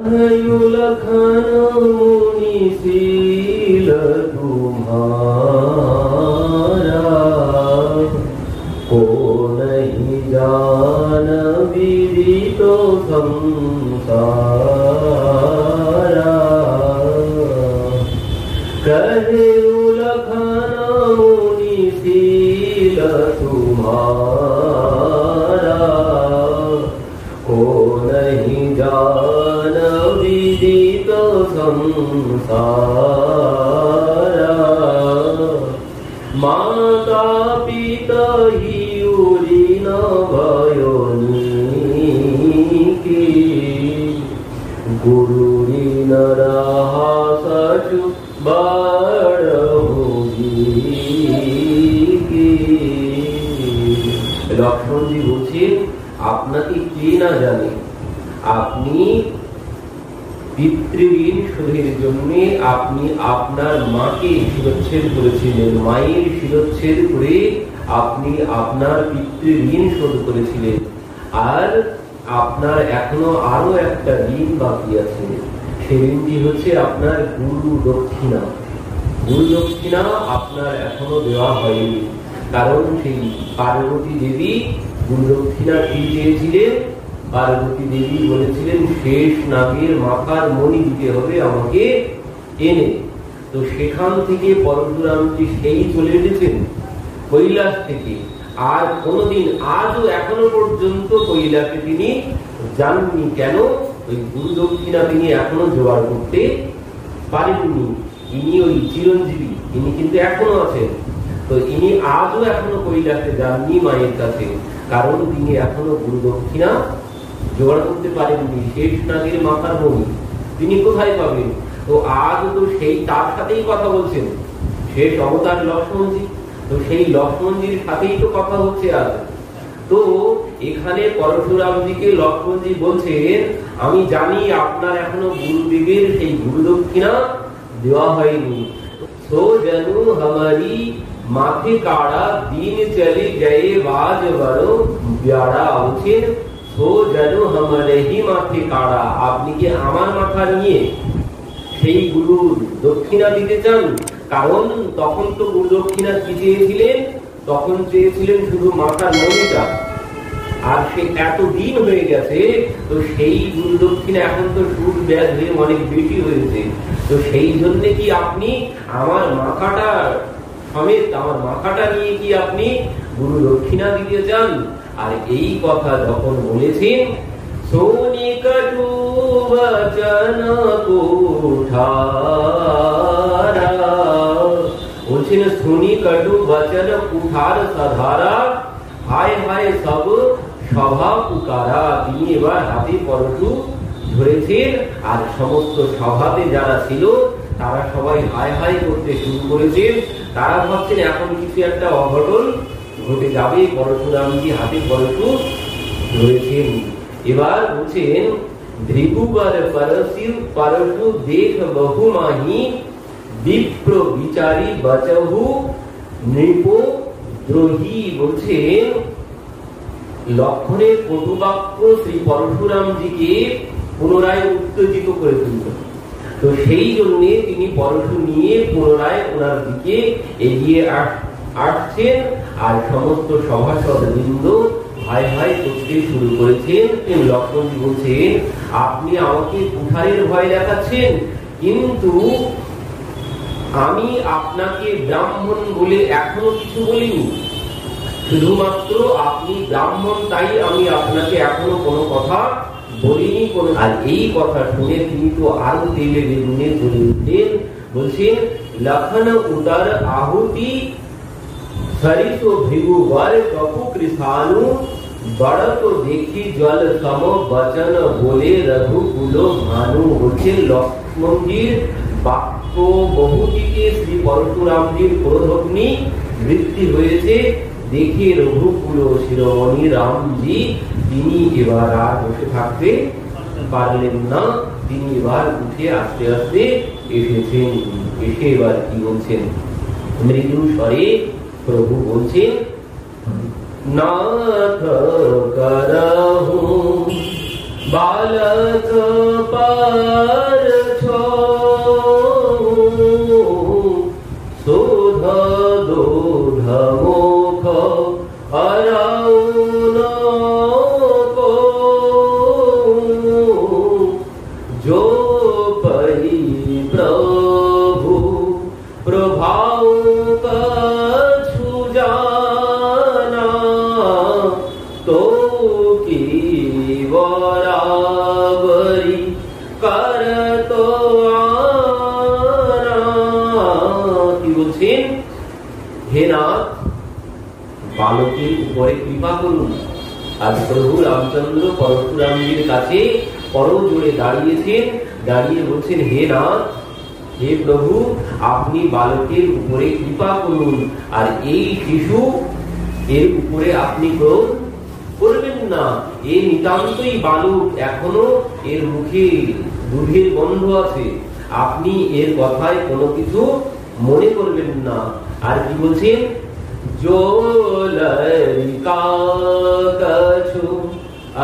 लखन मुनि शील तुम्हारा, को नहीं जान विदित संसारा। कहे लखन मुनि शील तुम्हारा, को नहीं जान विदित संसारा। माता पिता ही ऋण भयोनिकी, गुरु ऋण रहा सचु बड़ होगी। লক্ষ্মণজি বলছেন আপনাকে কে না জানে, আপনি পিতৃঋণ শোধের জন্য আপনি আপনার মাকে শিরচ্ছেদ করেছিলেন, মায়ের শিরচ্ছেদ করে আপনি আপনার পিতৃঋণ শোধ করেছিলেন। আর আপনার এখনো আরো একটা ঋণ বাকি আছে, সেই ঋণটি হচ্ছে আপনার গুরু দক্ষিণা। গুরু দক্ষিণা আপনার এখনো দেওয়া হয়নি, কারণ সেই পার্বতী দেবী গুরু দক্ষিণা কি চেয়েছিলেন? পার্বতী দেবী বলেছিলেন শেষ নাগের মাথার মণি দিতে হবে আমাকে এনে। তো সেখান থেকে পরশুরামজি সেই চলে এসেছেন কৈলাস থেকে, আর কোনদিন আজও এখনো পর্যন্ত কৈলাসে তিনি যাননি। কেন? ওই গুরু দক্ষিণা তিনি এখনো জোগাড় করতে পারেননি। ইনি ওই চিরঞ্জীবী, ইনি কিন্তু এখনো আছেন। তো ইনি আজও এখনো কৈলাসে যাননি মায়ের কাছে, কারণ তিনি এখনো গুরু দক্ষিণা জোগাড় করতে পারেননি। শেষ নাগের মাথার মণি তিনি কোথায় পাবেন? তো আজ তো সেই তার সাথেই কথা বলছেন শেষ অবতার লক্ষ্মণজি। তো সেই লক্ষ্মণজির সাথেই তো কথা হচ্ছে আজ। তো এখানে পরশুরামজিকে লক্ষ্মণজি বলছেন আমি জানি আপনার এখনো গুরুদেবের সেই গুরু দক্ষিণা দেওয়া হয়নি। তো যেন हमारी মাথে কাড়া দিন চলে গয়ে বাজ বড় ব্যাড়া বলছেন। তো যেন हमारे ही মাথে কাড়া, আপনি কি আমার মাথা নিয়ে সেই গুরু দক্ষিণা দিতে চান? কারণ তখন তো গুরু দক্ষিণা কি চেয়েছিলেন? তখন চেয়েছিলেন শুধু মাথার মণিটা, আর সে এত দিন হয়ে গেছে। তো সেই গুরু দক্ষিণা এখন তো সুদ ব্যাজ হয়ে অনেক বেশি হয়েছে। তো সেই জন্য কি আপনি আমার মাথাটা সমেত, আমার মাথাটা নিয়ে কি আপনি গুরু দক্ষিণা দিতে চান? আর এই কথা যখন বলেছেন সোনি কটু বচন কুঠারা, বলছেন সোনি কটু বচন কুঠার সাধারা, হায় হায় সব সভা পুকারা। তিনি এবার হাতে পরশু ধরেছেন, আর সমস্ত সভাতে যারা ছিল তারা সবাই হায় হায় করতে শুরু করেছেন। তারা ভাবছেন এখন কিছু একটা অঘটন ঘটে যাবে। পরশুরামজি হাতে পরশু ধরেছেন। এবার বলছেন ভৃগুবর পরশু দেখ বহু মাহি, বিপ্র বিচারী বচহু নৃপ দ্রোহী। বলছেন লক্ষণের কটুবাক্য শ্রী পরশুরামজিকে পুনরায় উত্তেজিত করে তুলল। তো সেই জন্য তিনি পরশু নিয়ে পুনরায় ওনার দিকে এগিয়ে আসছেন, আর সমস্ত সভাসদ বৃন্দ ভাই ভাই করতে শুরু করেছেন। লক্ষ্মণজি বলছেন আপনি আমাকে কুঠারের ভয় দেখাচ্ছেন, কিন্তু আমি আপনাকে ব্রাহ্মণ বলে এখনো কিছু বলিনি। শুধুমাত্র আপনি ব্রাহ্মণ তাই আমি আপনাকে এখনো কোনো কথা বলিনি। আর এই কথা শুনে তিনি তো আরো তেলে বেগুনে জ্বলে উঠলেন। বলছেন লক্ষণ উদর আহুতি সরিষ ভৃগুবর কপু কৃষাণু, বড় তো দেখি জল সম বচন বলে রঘুকুল ভানু। বলছেন লক্ষ্মণজির বাক্য বহুটিতে শ্রী পরশুরামজির ক্রোধগ্নি বৃদ্ধি হয়েছে দেখে রঘুকুল শিরোমণি রামজি তিনি এবার আর বসে থাকতে পারলেন না। তিনি এবার উঠে আস্তে আস্তে এসেছেন। এসে এবার কি বলছেন? মৃদু স্বরে প্রভু বলছেন নাথ করহু बालक पर छो सुध दूध मुख अराउन को जो पही प्रभु प्रभाव कछु जाना तो की बराबरी कर तो आना। কি বলছেন? হে নাথ, বালকের উপরে কৃপা করুন। আজ প্রভু রামচন্দ্র পরশুরামজির কাছে করজোড়ে দাঁড়িয়েছেন, দাঁড়িয়ে বলছেন, হে নাথ, হে প্রভু, আপনি বালকের উপরে কৃপা করুন, আর এই শিশু এর উপরে আপনি ক্রোধ করবেন না। এই নিতান্তই বালক, এখনো এর মুখে দুধের গন্ধ আছে, আপনি এর কথায় কোনো কিছু মনে করবেন না। আর কি বলছেন? জোলরিকা কछु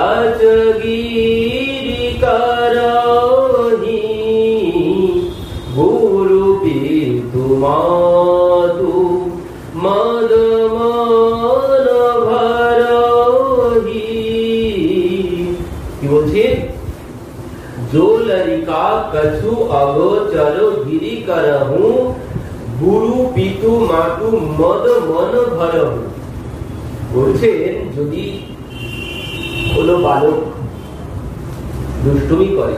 अजगिरी करहि गुरु पितु मातु मद मन भरहि। কি বলছে? জোলরিকা কछु अगोचर गिरी करहु গুরু পিতু মাতু মদ মন ভরহু। বলছেন, যদি কোনো বালক দুষ্টুমি করে,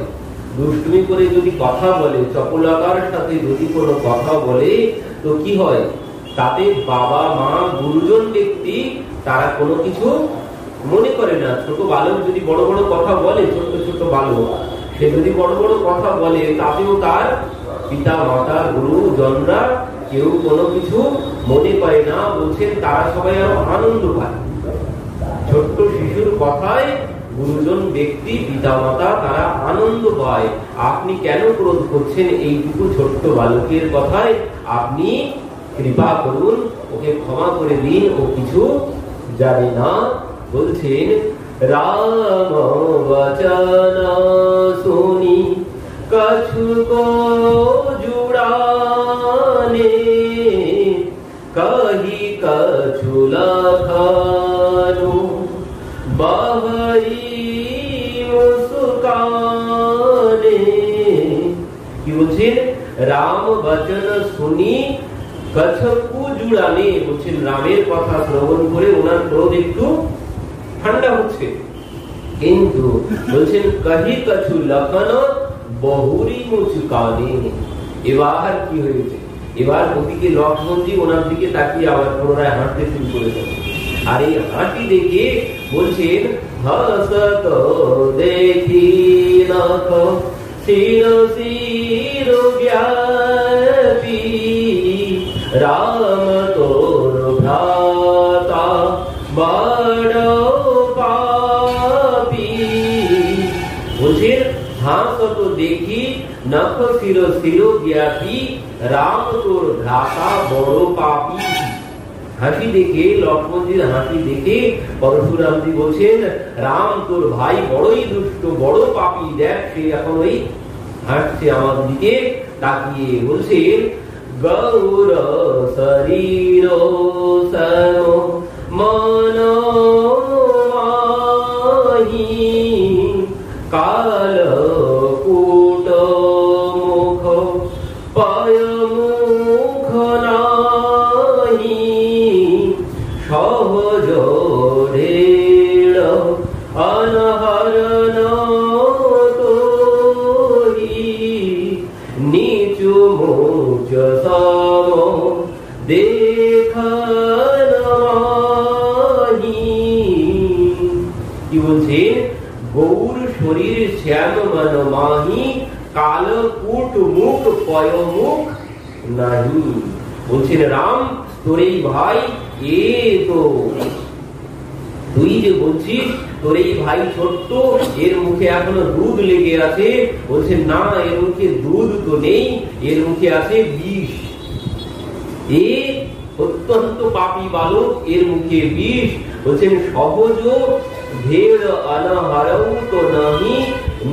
দুষ্টুমি করে যদি কথা বলে, চপলতার সাথে যদি কোনো কথা বলে, তো কি হয়? তাতে বাবা মা গুরুজন ব্যক্তি তারা কোনো কিছু মনে করে না। ছোট বালক যদি বড় বড় কথা বলে, ছোট ছোট বালক সে যদি বড় বড় কথা বলে, তাতেও তার পিতা মাতা গুরুজনরা কেউ কোনো কিছু মনে করে না। বলছেন, তারা সবাই আরো আনন্দ পায়। ছোট্ট শিশুর কথায় গুরুজন ব্যক্তি পিতা মাতা তারা আনন্দ পায়। আপনি কেন ক্রোধ করছেন এইটুকু ছোট্ট বালকের কথায়? আপনি কৃপা করুন, ওকে ক্ষমা করে দিন, ও কিছু জানে না। বলছেন, রাম বচন শুনি কछु को जुड़ाने कही कछु लखनु बहरी मुस्काने। কি বলছেন? রাম বচন শুনি কछु জুড়ানে। বলছেন, রামের কথা শ্রবণ করে ওনার ক্রোধ একটু ঠান্ডা হচ্ছে, কিন্তু বলছেন কহি কछु লখন বহুরি মুচকানে। এবার কি হয়েছে? এবার ওদিকে লক্ষ্মণজি ওনার দিকে তাকিয়ে আবার পুনরায় হাঁটতে শুরু করেছেন। আর এই হাঁটি দেখে বলছেন, হসত দেখি নখ শির শির ব্যাপী রাম তোর ভ্রাতা বড় পাপী। বলছেন, হাসত দেখি নখ শির শির ব্যাপী রাম তোর ভ্রাতা বড় পাপী। হাসি দেখে, লক্ষ্মণজির হাসি দেখে পরশুরামজি বলছেন, রাম তোর ভাই বড়ই দুষ্ট, বড় পাপী। দেখ, সে এখন ওই হাঁটছে আমার দিকে তাকিয়ে। বলছেন, গৌর শরীর সম মন মাহি কাল কূট মুখ পায় মুখ নাহি সহজ ঢেড় অনহরণ তোহি নিচু মুচ সম দেখান মাহি। কি বলছেন? গৌর শরীর শ্যাম মন মাহি কাল কূট মুখ পয় মুখ নাহি। বলছেন, রাম তোর এই ভাই, এ তো তুই যে বলছিস তোর এই ভাই ছোট্ট, এর মুখে এখনো দুধ লেগে আছে। বলছেন, না, এর মুখে দুধ তো নেই, এর মুখে আছে বিষ। এ অত্যন্ত পাপী বালক, এর মুখে বিষ। বলছেন, সহজ भेड़ अनहरऊ तो नहीं,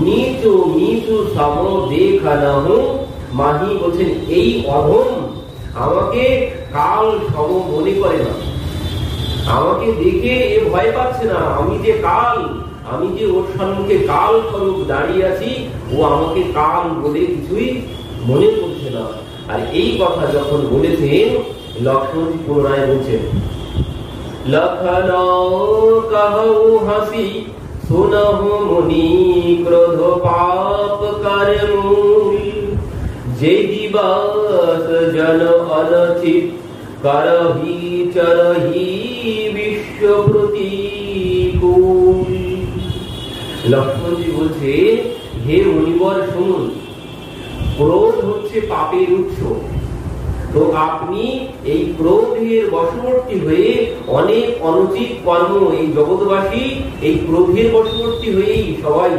नीचू नीचू सम देखानहु মাহি। বলছেন এই অধম আমাকে কাল সম মনে করে না, আমাকে দেখে এ ভয় পাচ্ছে না। আমি যে কাল, আমি যে ওর সম্মুখে কাল স্বরূপ দাঁড়িয়ে আছি, ও আমাকে কাল বলে কিছুই মনে করছে না। আর এই কথা যখন বলেছেন, লক্ষ্মণজি পুনরায় বলছেন, লক্ষণ कहु हसी सुनहु मुनि क्रोध पाप कर मूल, जे दिवस जन अनचित करहि चरहि विश्व प्रतिकूल। লক্ষ্মণজি বলছে, হে মুনিবর শুনুন, ক্রোধ হচ্ছে পাপের উৎস। তো আপনি এই ক্রোধের বশবর্তী হয়ে অনেক অনুচিত কর্ম, এই জগৎবাসী এই ক্রোধের বশবর্তী হয়েই সবাই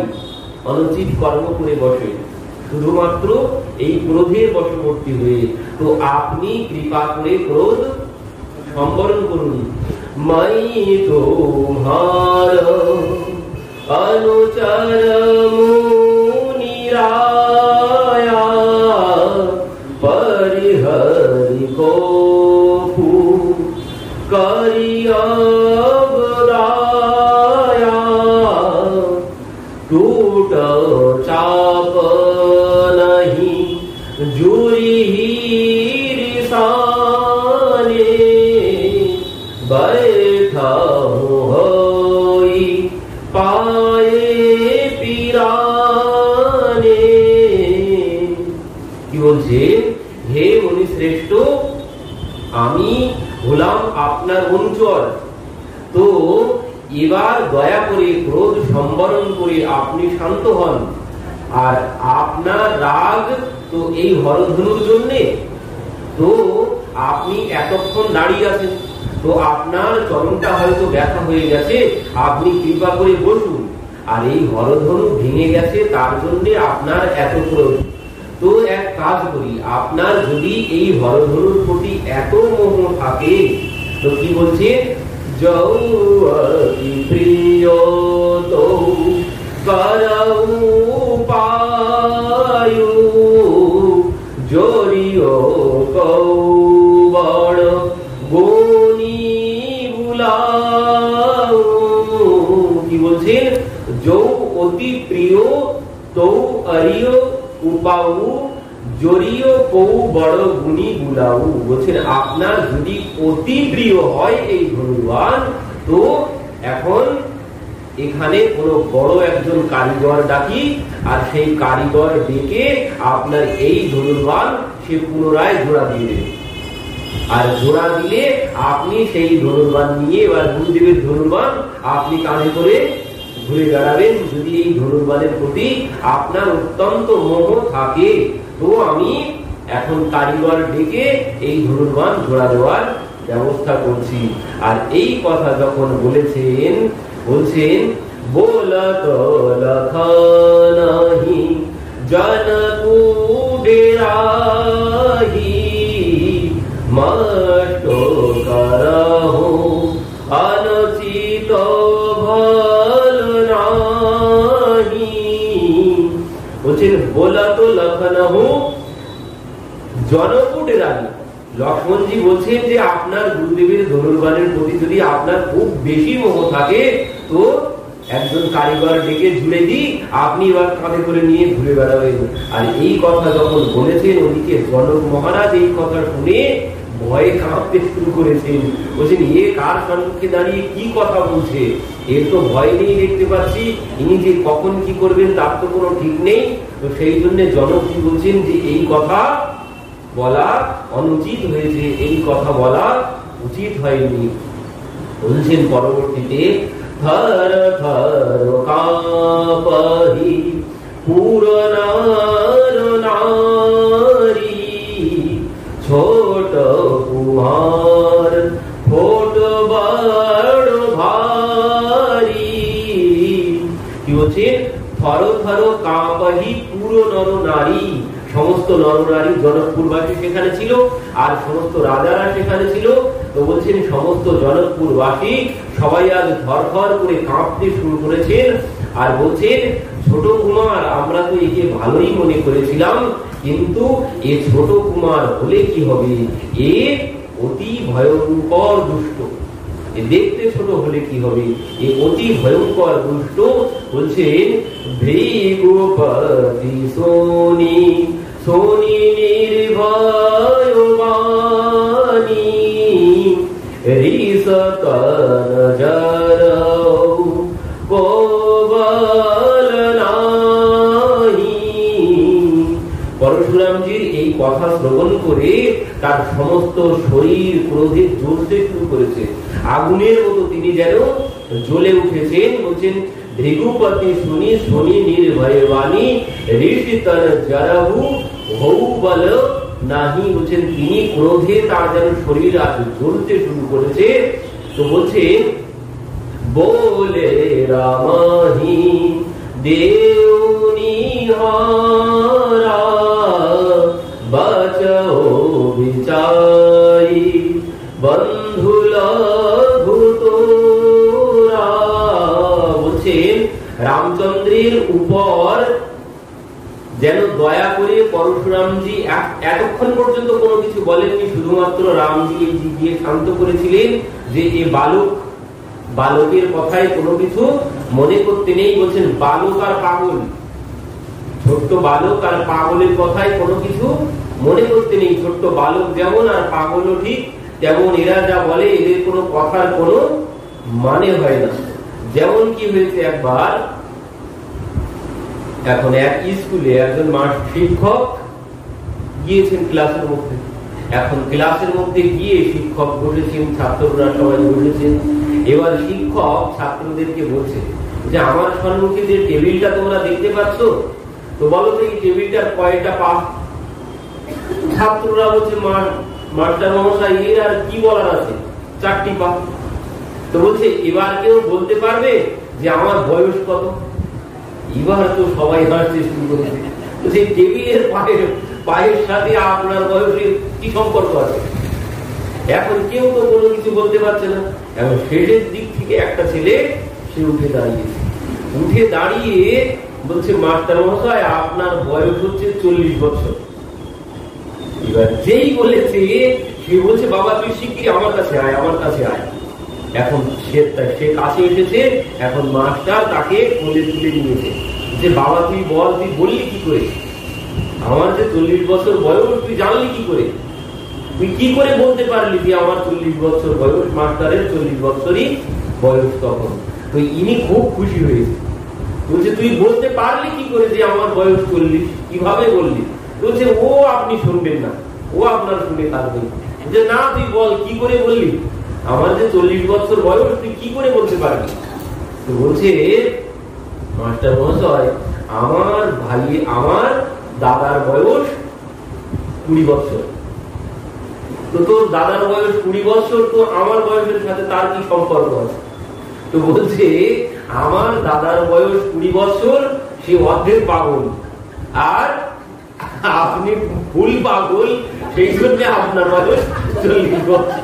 অনুচিত কর্ম করে বসে, শুধুমাত্র এই ক্রোধের বশবর্তী হয়ে। তো আপনি কৃপা করে ক্রোধ সম্বরণ করুন। মাই তোমার অনুচর মুনিরায়া परिहरि को करिया टूट चाप नहीं जुरी रिसाने, बैठा होई पाए पिराने। কি বলছে, হে মুনি শ্রেষ্ঠ, আমি হলাম আপনার অনুচর। তো এবার দয়া করে ক্রোধ সম্বরণ করে আপনি শান্ত হন। আর আপনার রাগ তো এই হরধনুর জন্যে, তো আপনি এতক্ষণ দাঁড়িয়ে আছেন, তো আপনার চরণটা হয়তো ব্যথা হয়ে গেছে, আপনি কৃপা করে বসুন। আর এই হরধনু ভেঙে গেছে, তার জন্য আপনার এত ক্রোধ। তো এক কাজ করি, আপনার যদি এই হরধনুর প্রতি এত মোহ থাকে, তো কি বলছে, যৌ অতি প্রিয় তো করৌ পায়ু, জরিও কৌ বড় গুণী বুলাও। কি বলছেন, যৌ অতি প্রিয় তৌ অরিয় উপাউ, জরিও কৌ বড় গুণী বুলাউ। বলছেন আপনার যদি অতি প্রিয় হয় এই ধনুর্বাণ, তো এখন এখানে কোনো বড় একজন কারিগর ডাকি, আর সেই কারিগর ডেকে আপনার এই ধনুর্বাণ সে পুনরায় জোড়া দিয়ে দেবে। আর জোড়া দিলে আপনি সেই ধনুর্বাণ নিয়ে, এবার গুরুদেবের ধনুর্বাণ আপনি কাঁধে করে ঘুরে বেড়াবেন। যদি এই ধনুর্বাণের প্রতি আপনার অত্যন্ত মোহ থাকে, তো আমি এখন কারিগর ডেকে এই ধনুর্বাণ জোড়া দেওয়ার ব্যবস্থা করছি। আর এই কথা যখন বলেছেন, বলছেন बोलत लखनहि जनकु डेराहि मस्तो करहु अनुचित भल नाहि। বলছেন बोलत लखनहु जनकु डेराहि। লক্ষ্মণজি বলছেন যে আপনার গুরুদেবের ধনুর্বাণের প্রতি যদি আপনার খুব বেশি মোহ থাকে, তো একজন কারিগর ডেকে ঝুলে দিই, আপনি এবার কাঁধে করে নিয়ে ঘুরে বেড়াবেন। আর এই কথা যখন বলেছেন, ওদিকে জনক মহারাজ এই কথা শুনে ভয়ে কাঁপতে শুরু করেছেন। বলছেন এ কার সম্মুখে দাঁড়িয়ে কি কথা বলছে, এর তো ভয় নেই দেখতে পাচ্ছি, ইনি যে কখন কি করবেন তার তো কোনো ঠিক নেই। তো সেই জন্য জনকজি বলছেন যে এই কথা বলা অনুচিত হয়েছে, এই কথা বলা উচিত হয়নি। বলছেন পরবর্তীতে থর থর কাঁপহি পুরনার নারী ছোট কুমার ফোট বড় ভারী। কি বলছে, থর থর কাঁপহি পুরো নর নারী। সমস্ত নরনারী জনকপুরবাসী সেখানে ছিল, আর সমস্ত রাজারা সেখানে ছিল, তো বলছেন সমস্ত জনকপুরবাসী সবাই আজ ধরধর করে কাঁপতে শুরু করেছেন আর বলছেন ছোট কুমার আমরা তো একে ভালোই মনে করেছিলাম, কিন্তু এ ছোট কুমার হলে কি হবে, এ অতি ভয়ঙ্কর দুষ্ট, দেখতে ছোট হলে কি হবে, এ অতি ভয়ঙ্কর দুষ্ট। বলছেন ভৃগুপতি সোনি সোনি নির্ভয়বাণী রিসতন জরৌ কোবল নাহি। পরশুরামজির এই কথা শ্রবণ করে তার সমস্ত শরীর ক্রোধে জ্বলতে শুরু করেছে, আগুনের মতো তিনি যেন জ্বলে উঠেছেন। বলছেন ভৃগুপতি শুনি শুনি নির্ভয়বাণী ঋষিতন জরহু হৌ বল নাহি। বলছেন তিনি ক্রোধে তার যেন শরীর আজ জ্বলতে শুরু করেছে। তো বলছে बोले रामहि देवनी हारा बचो विचारी बंधुला भूतोरा। বলছেন রামচন্দ্রের উপর যেন দয়া করে পরশুরামজি এতক্ষণ পর্যন্ত কোনো কিছু বলেননি, শুধুমাত্র রামজি গিয়ে শান্ত করেছিলেন যে এ বালকের কথায় কোনো কিছু মনে করতে নেই। বলছেন বালক আর পাগল, ছোট্ট বালক আর পাগলের কথায় কোনো কিছু মনে করতে নেই। ছোট্ট বালক যেমন আর পাগলও ঠিক তেমন, এরা যা বলে এদের কোনো কথার কোনো মানে হয় না। যেমন কি হয়েছে, একবার এখন এক স্কুলে একজন শিক্ষক গিয়েছেন ক্লাসের মধ্যে। এখন ক্লাসের মধ্যে গিয়ে শিক্ষক বসেছেন, ছাত্ররা সবাই বসেছেন। এবার শিক্ষক ছাত্রদেরকে বলছে যে আমার সম্মুখে যে টেবিলটা তোমরা দেখতে পাচ্ছ, তো বলো তো এই টেবিলটার কয়টা পা? ছাত্ররা বলছে মাস্টার মহাশয় এর আর কি বলার আছে, 4টি পা। তো বলছে এবার কেউ বলতে পারবে যে আমার বয়স কত? এবার তো সবাই হাসতে শুরু করেছে। তো সেই টেবিলের পায়ের সাথে আপনার বয়সের কি সম্পর্ক আছে? এখন কেউ তো কোনো কিছু বলতে পারছে না। এখন শেষের দিক থেকে একটা ছেলে সে উঠে দাঁড়িয়ে বলছে মাস্টার মহাশয় আপনার বয়স হচ্ছে 40 বছর। এবার যেই বলেছে সে বলছে বাবা তুই শিগগিরই আমার কাছে আয়, আমার কাছে আয়। এখন সে কাছে এসেছে, এখন মাস্টার তাকে কোলে তুলে নিয়েছে যে বাবা তুই বল, তুই বললি কি করে, আমার যে 40 বছর বয়স তুই জানলি কি করে, তুই কি করে বলতে পারলি যে আমার 40 বছর বয়স? মাস্টারের 40 বছরই বয়স তখন। তো ইনি খুব খুশি হয়েছে, বলছে তুই বলতে পারলি কি করে যে আমার বয়স 40, কিভাবে বললি? বলছে ও আপনি শুনবেন না, ও আপনার শুনে থাকবেন যে না তুই বল কি করে বললি আমার যে 40 বছর বয়স তুই কি করে বলতে পারবি? তো বলছে মাস্টার মহাশয় আমার দাদার বয়স 20 বছর। তো তোর দাদার বয়স 20 বছর, তো আমার বয়সের সাথে তার কি সম্পর্ক আছে? তো বলছে আমার দাদার বয়স 20 বছর, সে অর্ধেক পাগল, আর আপনি ফুল পাগল, সেই জন্য আপনার বয়স 40 বছর।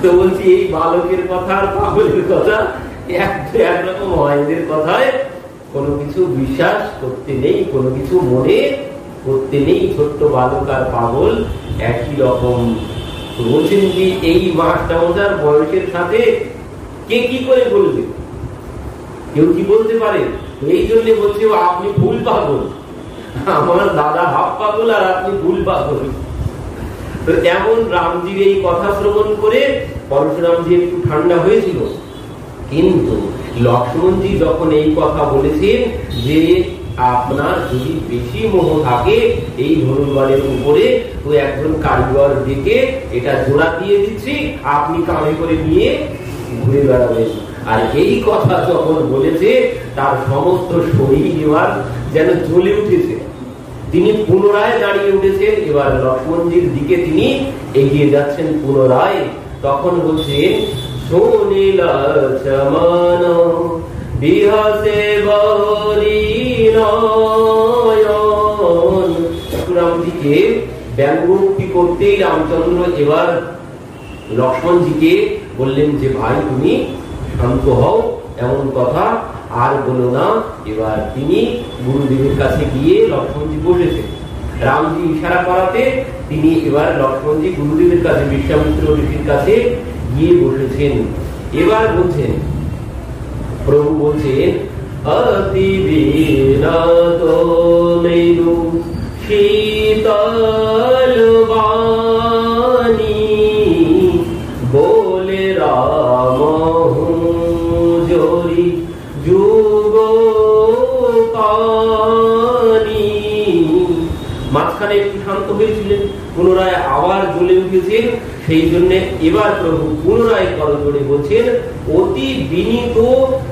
তো বলছি এই বালকের কথা আর পাগলের কথা একরকম হয়, এদের কথায় কোনো কিছু বিশ্বাস করতে নেই, কোনো কিছু মনে করতে নেই। ছোট্ট বালক আর পাগল একই রকম। বলছেন কি এই মাস্টার বয়সের সাথে কে কি করে বলবে? কেউ কি বলতে পারে? এই জন্য বলছে আপনি ভুল পাগল, আমার দাদা হাফ পাগল আর আপনি ভুল পাগল। তো এমন রামজির এই কথা শ্রবণ করে পরশুরামজি একটু ঠান্ডা হয়েছিল, কিন্তু লক্ষ্মণজি যখন এই কথা বলেছেন যে আপনার যদি বেশি মোহ থাকে এই ধনুর্বাণের উপরে, তো একজন কারিগর ডেকে এটা জোড়া দিয়ে দিচ্ছি, আপনি কাঁধে করে নিয়ে ঘুরে বেড়াবেন। আর এই কথা যখন বলেছে তার সমস্ত শরীর এবার যেন জ্বলে উঠেছে। তিনি পুনরায় দাঁড়িয়ে উঠেছেন, এবার লক্ষ্মণজির দিকে তিনি এগিয়ে যাচ্ছেন পুনরায়। তখন বলছেন সোনীল চমন বিহাসে বহরি নয়ন। রামজিকে ব্যঙ্গোক্তি করতেই রামচন্দ্র এবার লক্ষ্মণজিকে বললেন যে ভাই তুমি শান্ত হও, এমন কথা আর বলো না। এবার তিনি গুরুদেবের কাছে গিয়ে লক্ষ্মণজি বসেছেন। রামজি ইশারা করাতে তিনি এবার লক্ষ্মণজি গুরুদেবের কাছে, বিশ্বামিত্র ঋষির কাছে গিয়ে বসেছেন। এবার বলছেন, প্রভু বলছেন, অতি বিনত মৃদু শীতল বাণী বলে রাম জরি যুগ পানি। মাঝখানে একটু শান্ত হয়েছিলেন, পুনরায় আবার জ্বলে উঠেছেন। সেই জন্য এবার প্রভু পুনরায় করজোড়ে বলছেন, অতি বিনীত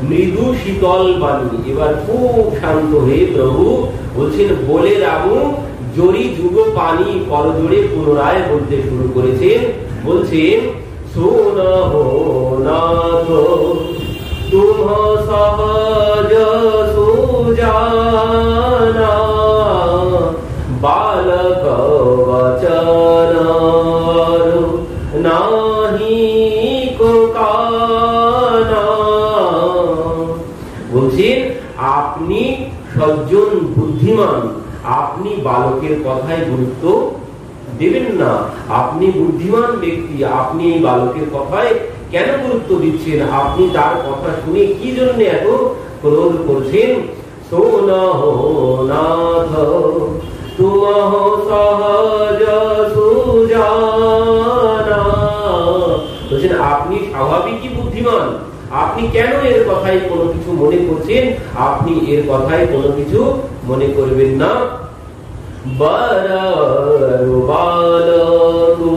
মৃদু শীতল বাণী। এবার খুব শান্ত হয়ে প্রভু বলছেন, বলে রামু জরি যুগ পানি। করজোড়ে পুনরায় বলতে শুরু করেছেন। বলছেন, শোনহো নাথ তুম সহজ সুজানা বালক বচন নাহি কো কানা। বলছেন, আপনি সজ্জন বুদ্ধিমান, আপনি বালকের কথায় গুরুত্ব দেবেন না। আপনি বুদ্ধিমান ব্যক্তি, আপনি এই বালকের কথায় কেন গুরুত্ব দিচ্ছেন? আপনি তার কথা শুনে কি জন্য এত ক্রোধ করছেন? শোনহো নাথ তুমহ সহজ সুজানা। বলছেন, আপনি স্বাভাবিকই বুদ্ধিমান, আপনি কেন এর কথায় কোনো কিছু মনে করছেন? আপনি এর কথায় কোনো কিছু মনে করবেন না। বররু বালকু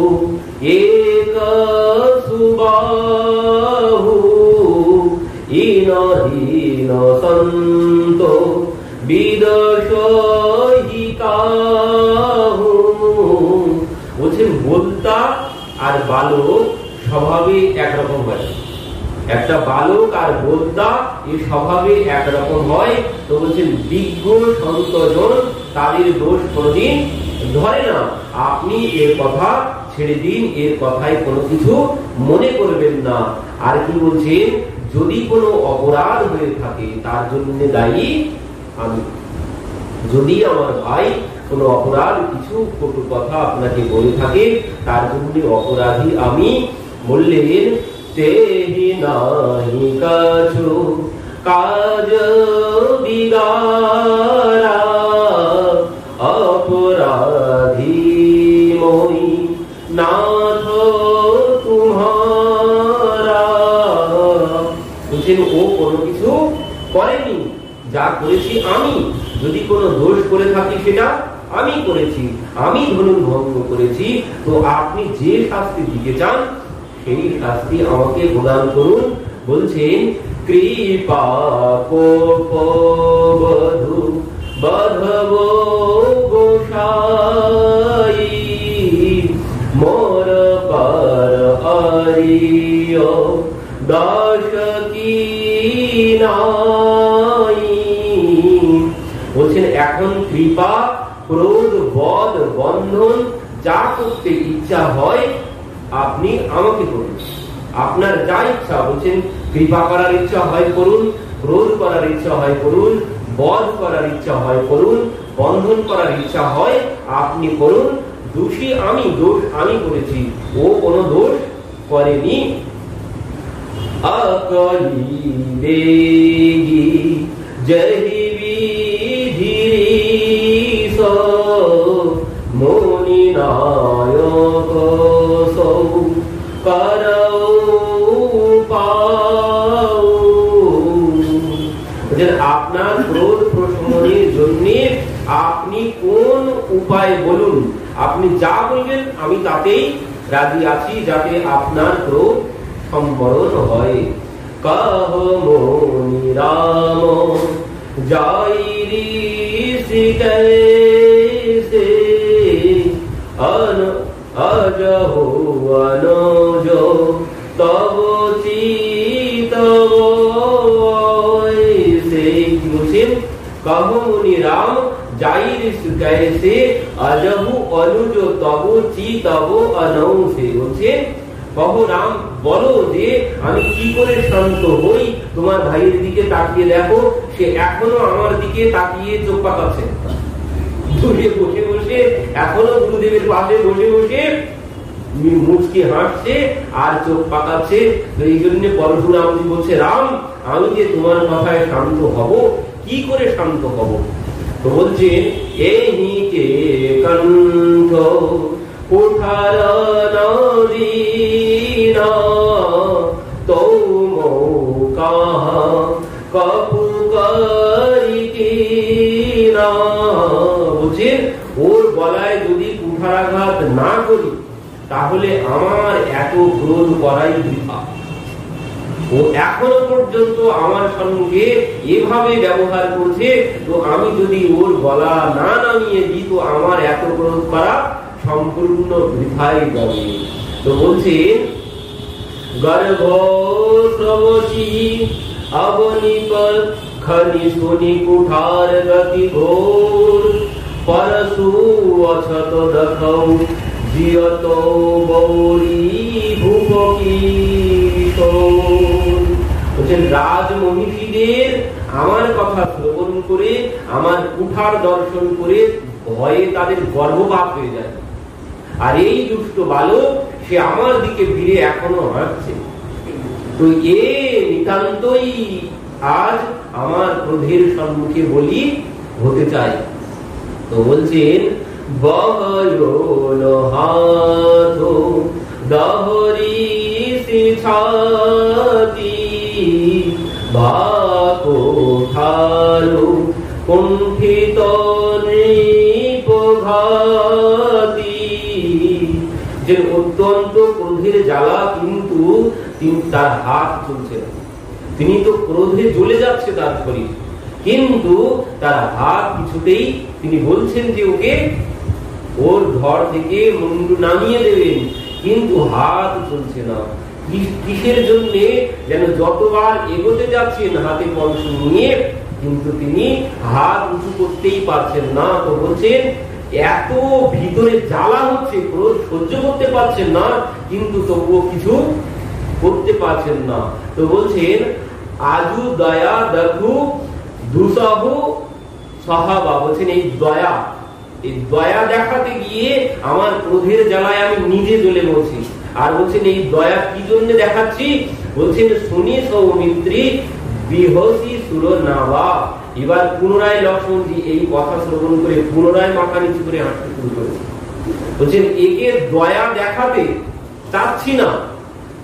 এক সুবাহু ইন হীন সন্ত বিদশহি কাহু। বলছেন, বোদ্দা আর বালক স্বভাবে একরকম হয়। একটা বালক আর বোদ্দা এই স্বভাবে একরকম হয়। তো বলছেন, বিজ্ঞ সন্তজন তাদের দোষ কোনদিন ধরে না। আপনি এর কথা ছেড়ে দিন, এর কথায় কোনো কিছু মনে করবেন না। আর কি বলছেন, যদি কোনো অপরাধ হয়ে থাকে তার জন্য দায়ী আমি। যদি আমার ভাই কোনো অপরাধ, কিছু কটু কথা আপনাকে বলে থাকে, তার জন্য অপরাধী আমি। বললেন, তেহি নাহি কাছু কাজ বিগারা অপরাধী মই নাথ তুমহারা। বলছেন, ও কোনো কিছু করেনি, যা করেছি আমি। যদি কোনো দোষ করে থাকি সেটা আমি করেছি, আমি ধনুর ভঙ্গ করেছি। তো আপনি যে শাস্তি দিতে চান সেই শাস্তি আমাকে প্রদান করুন। বলছেন, কৃপা কোপবধূ বধব গোসাই মোর পর আরিয় দাস কি নাই। বলছেন, এখন কৃপা, ক্রোধ, বধ, বন্ধন যা করতে ইচ্ছা হয় আপনি আমাকে করুন, আপনার যা ইচ্ছা। বলছেন, কৃপা করার ইচ্ছা হয় করুন, ক্রোধ করার ইচ্ছা হয় করুন, বধ করার ইচ্ছা হয় করুন, বন্ধন করার ইচ্ছা হয় আপনি করুন। দোষী আমি, দোষ আমি করেছি, ও কোনো দোষ করেনি। আকলি বেগি জহি বিধিরিস মনি নায়ক সৌ করৌ পাউ। আপনার ক্রোধ প্রশমনের জন্য আপনি কোন উপায় বলুন, আপনি যা বলবেন আমি তাতেই রাজি আছি, যাতে আপনার ক্রোধ সম্বরণ হয়। কহ মনি রাম যাই ঋষিকেশে অন অজহো অনুজ তব চিতব। বলছেন, কহ মুনি राम जाई कैसे अजहु अनुज तब ची तब अनौ से বলছে কহ রাম বলো যে আমি কি করে শান্ত হই। তোমার ভাইয়ের দিকে তাকিয়ে দেখো, সে এখনো আমার দিকে তাকিয়ে চোখ পাকাচ্ছে, দূরে বসে বসে এখনো গুরুদেবের পাশে বসে বসে মুচকি হাসছে আর চোখ পাকাচ্ছে। এই জন্য পরশুরামজি বলছে রাম আমি যে তোমার কথায় শান্ত হব, কি করে শান্ত হব? তো বলছে এই কে কণ্ঠ কুঠার নদীনা তোমো কাহা কপু করিকিনা। বলছে ওর গলায় যদি কুঠারাঘাত না করি তাহলে আমার এত ক্রোধ করাই বৃথা। ও এখনো পর্যন্ত আমার সঙ্গে এভাবে ব্যবহার করছে, তো আমি যদি ওর গলা না নামিয়ে দিই তো আমার এত ক্রোধ করা সম্পূর্ণ বৃথাই যাবে। তো বলছে গর্ভ প্রবচি অবনিকল খনি শুনি কুঠার গতি ঘোর পরশু অছত দেখৌ জিয়ত গৌরী ভূপকিশোর। রাজ মহিষীদের আমার কথা শ্রবণ করে আমার কুঠার দর্শন করে ভয়ে তাদের গর্ভপাত হয়ে যায়, আর এই দুষ্ট বালক সে আমার দিকে ফিরে এখনো হাঁটছে। তো এ নিতান্তই আজ আমার ক্রোধের সম্মুখে বলি হতে চায়। তো বলছেন হাত দহরি ছাতি ভাকো ঠারু কুণ্ঠিত নৃপঘাতি। যে অত্যন্ত ক্রোধের জ্বালা, কিন্তু তার হাত চলছে না। তিনি তো ক্রোধে জ্বলে যাচ্ছে তার শরীর, কিন্তু তার হাত কিছুতেই, তিনি বলছেন যে ওকে ওর ঘর থেকে মুন্ডু নামিয়ে দেবেন, কিন্তু হাত চলছে না। কিসের জন্য? যেন যতবার এগোতে যাচ্ছেন হাতে পরশু নিয়ে, কিন্তু তিনি হাত উঁচু করতেই পারছেন না। তো বলছেন এত ভিতরে জ্বালা হচ্ছে, ক্রোধ সহ্য করতে পারছেন না, কিন্তু তবুও কিছু করতে পারছেন না। তো বলছেন আজু দয়া দেখু দুসাহু সাহাবা। বলছেন এই দয়া দেখাতে গিয়ে আমার ক্রোধের জ্বালায় আমি নিজে জ্বলে মরছি। আর বলছেন এই দয়া কি জন্য দেখাচ্ছি? বলছেন শুনি সৌমিত্রী বিহসি সুর নাবা। এবার পুনরায় লক্ষ্মণজি এই কথা শ্রবণ করে পুনরায় মাথা নিচু করে হাঁটতে শুরু করেছে। বলছেন একে দয়া দেখাতে চাচ্ছি না,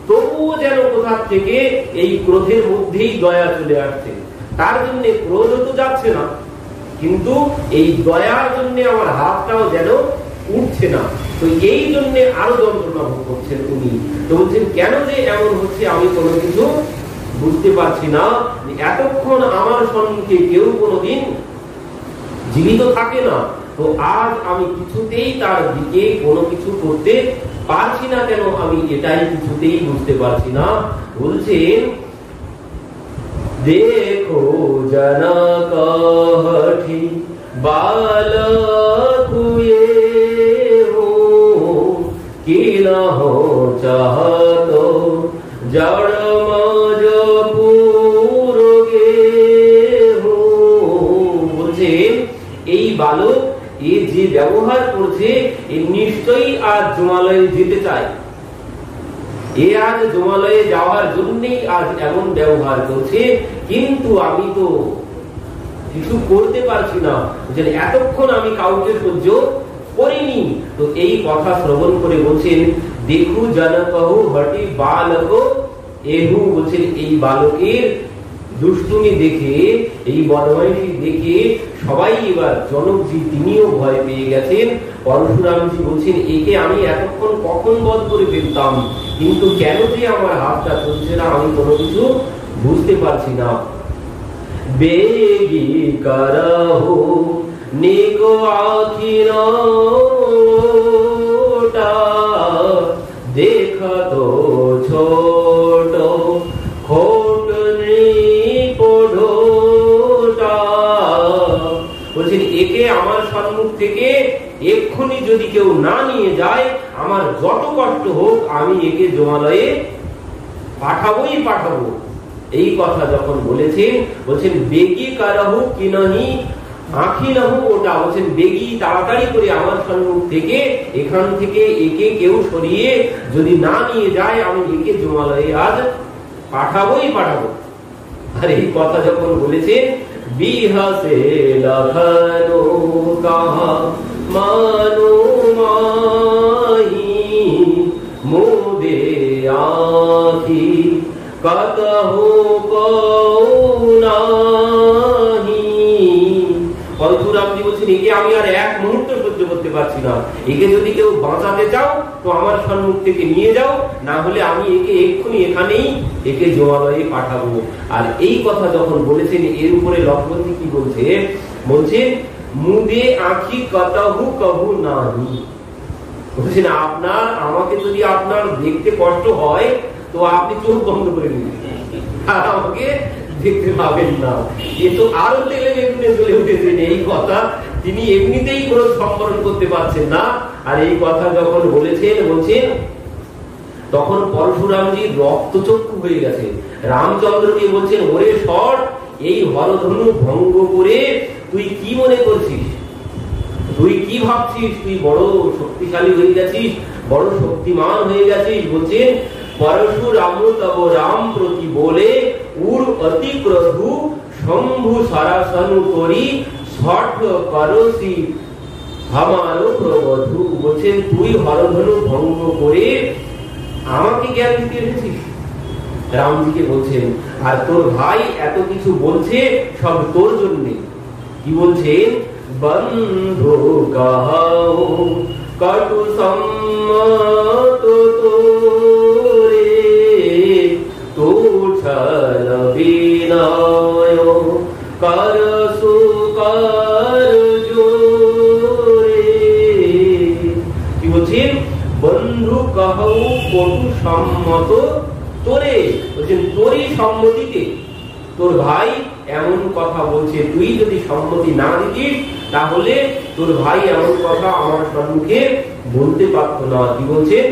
তবুও যেন কোথা থেকে এই ক্রোধের মধ্যেই দয়া চলে আসছে। তার জন্য ক্রোধ তো যাচ্ছে না, কিন্তু এই দয়ার জন্য আমার হাতটাও যেন উঠছে না। তো এই জন্য আরো যন্ত্রণা ভোগ করছেন উনি। তো বলছেন কেন যে এমন হচ্ছে আমি কোনো কিছু বুঝতে পারছি না। এতক্ষণ আমার সম্মুখে কেউ কোনোদিন জীবিত থাকে না, তো আজ আমি কিছুতেই তার দিকে কোনো কিছু করতে পারছি না কেন, আমি এটাই কিছুতেই বুঝতে পারছি না। বলছেন देखो जनक हठी बालक ये हो कि न हो चाहतो जड़ मज पुरगे हो। বলছেন এই বালক এ যে ব্যবহার করছে এ নিশ্চয়ই আজ জমালয়ে যেতে চায়, এ আজ জমালয়ে যাওয়ার জন্যই আজ এমন ব্যবহার করছে, কিন্তু আমি তো কিছু করতে পারছি না। এতক্ষণ আমি কাউকে সহ্য করিনি। তো এই কথা শ্রবণ করে বলছেন দেখু জনকহু হটি বালক এহু। বলছেন এই বালকের দুষ্টুমি দেখে, এই বদমাইশি দেখে সবাই এবার জনকজি তিনিও ভয় পেয়ে গেছেন। পরশুরামজি বলছেন একে আমি এতক্ষণ কখন বধ করে ফেলতাম, কিন্তু কেন যে আমার হাতটা চলছে না আমি কোনো কিছু বুঝতে পারছি না। বেগি করহু নিগো আখিরটা দেখত ছোট খোট বলছেন বলছেন একে আমার সম্মুখ থেকে এক্ষুনি যদি কেউ না নিয়ে যায়, আমার যত কষ্ট হোক আমি একে জমালয়ে পাঠাবোই পাঠাবো। এই কথা যখন বলেছেন, বলছেন বেগি কারাহু কিনহি আঁখি নাহু ওটা, বলছেন বেগি তাড়াতাড়ি করে আমার সম্মুখ থেকে এখান থেকে একে কেউ সরিয়ে যদি না নিয়ে যায়, আমি একে জমালয়ে আজ পাঠাবোই পাঠাবো। আর এই কথা যখন বলেছেন, বিহাসে লখনো কাহা মানো মাহি মোদে আখি কতহু কৌনাহি। পরশুরামজি বলছেন একে আমি আর এক মুহূর্ত সহ্য করতে পারছি না, একে যদি কেউ বাঁচাতে চাও তো আমার সম্মুখ থেকে নিয়ে যাও, না হলে আমি একে এক্ষুনি এখানেই একে জমালয়ে পাঠাবো। আর এই কথা যখন বলেছেন, এর উপরে লক্ষ্মণজি কি বলছে, বলছেন মুদে আঁখি কতহু কহু নাহি। বলছেন আপনার আমাকে যদি আপনার দেখতে কষ্ট হয় তো আপনি চোখ বন্ধ করে নিন, আর আমাকে দেখতে পাবেন না। এ তো আরো তেলে বেগুনে চলে উঠেছেন। এই কথা তিনি এমনিতেই কোনো সম্বরণ করতে পারছেন না। আর এই কথা যখন বলেছেন, বলছেন তখন পরশুরামজি রক্তচক্ষু হয়ে গেছে। রামচন্দ্রকে বলছেন, ওরে সর, এই হরধনু ভঙ্গ করে তুই কি মনে করছিস, তুই কি ভাবছিস, তুই বড় শক্তিশালী হয়ে গেছিস, বড় শক্তিমান হয়ে গেছিস। বলছেন পরশুরাম তব রাম প্রতি বলে উর অতি ক্রধু শম্ভু সরাসনু করি ছট করসি আমারও প্রবধু। বলছেন তুই হরধনু ভঙ্গ করে আমাকে জ্ঞান দিতে এসেছিস, রামজিকে বলছেন। আর তোর ভাই এত কিছু বলছে সব তোর জন্যে। কি বলছেন, বন্ধু কাহাও কটু সম্মত তোরে তুছল বিনয় কর সুকর জোরে। কি বলছেন, বন্ধু কাহাও কটু সম্মত তোরে, বলছেন তোরই সম্মতিতে তোর ভাই এমন কথা বলছে। তুই যদি সম্মতি না দিতিস তাহলে তোর ভাই এমন কথা আমার সম্মুখে বলতে পারত না। কি বলছেন,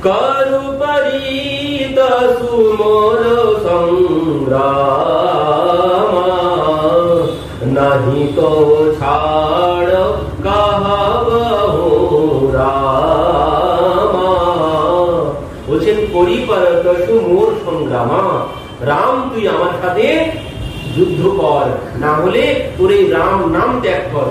করুপরিত সুমর সংগ্রাম নাহি তো ছাড় কাহাবহু রামা। বলছেন পরিপরত সুমোর সংগ্রামা, রাম তুই আমার সাথে যুদ্ধ কর, না হলে তোর এই রাম নাম ত্যাগ কর।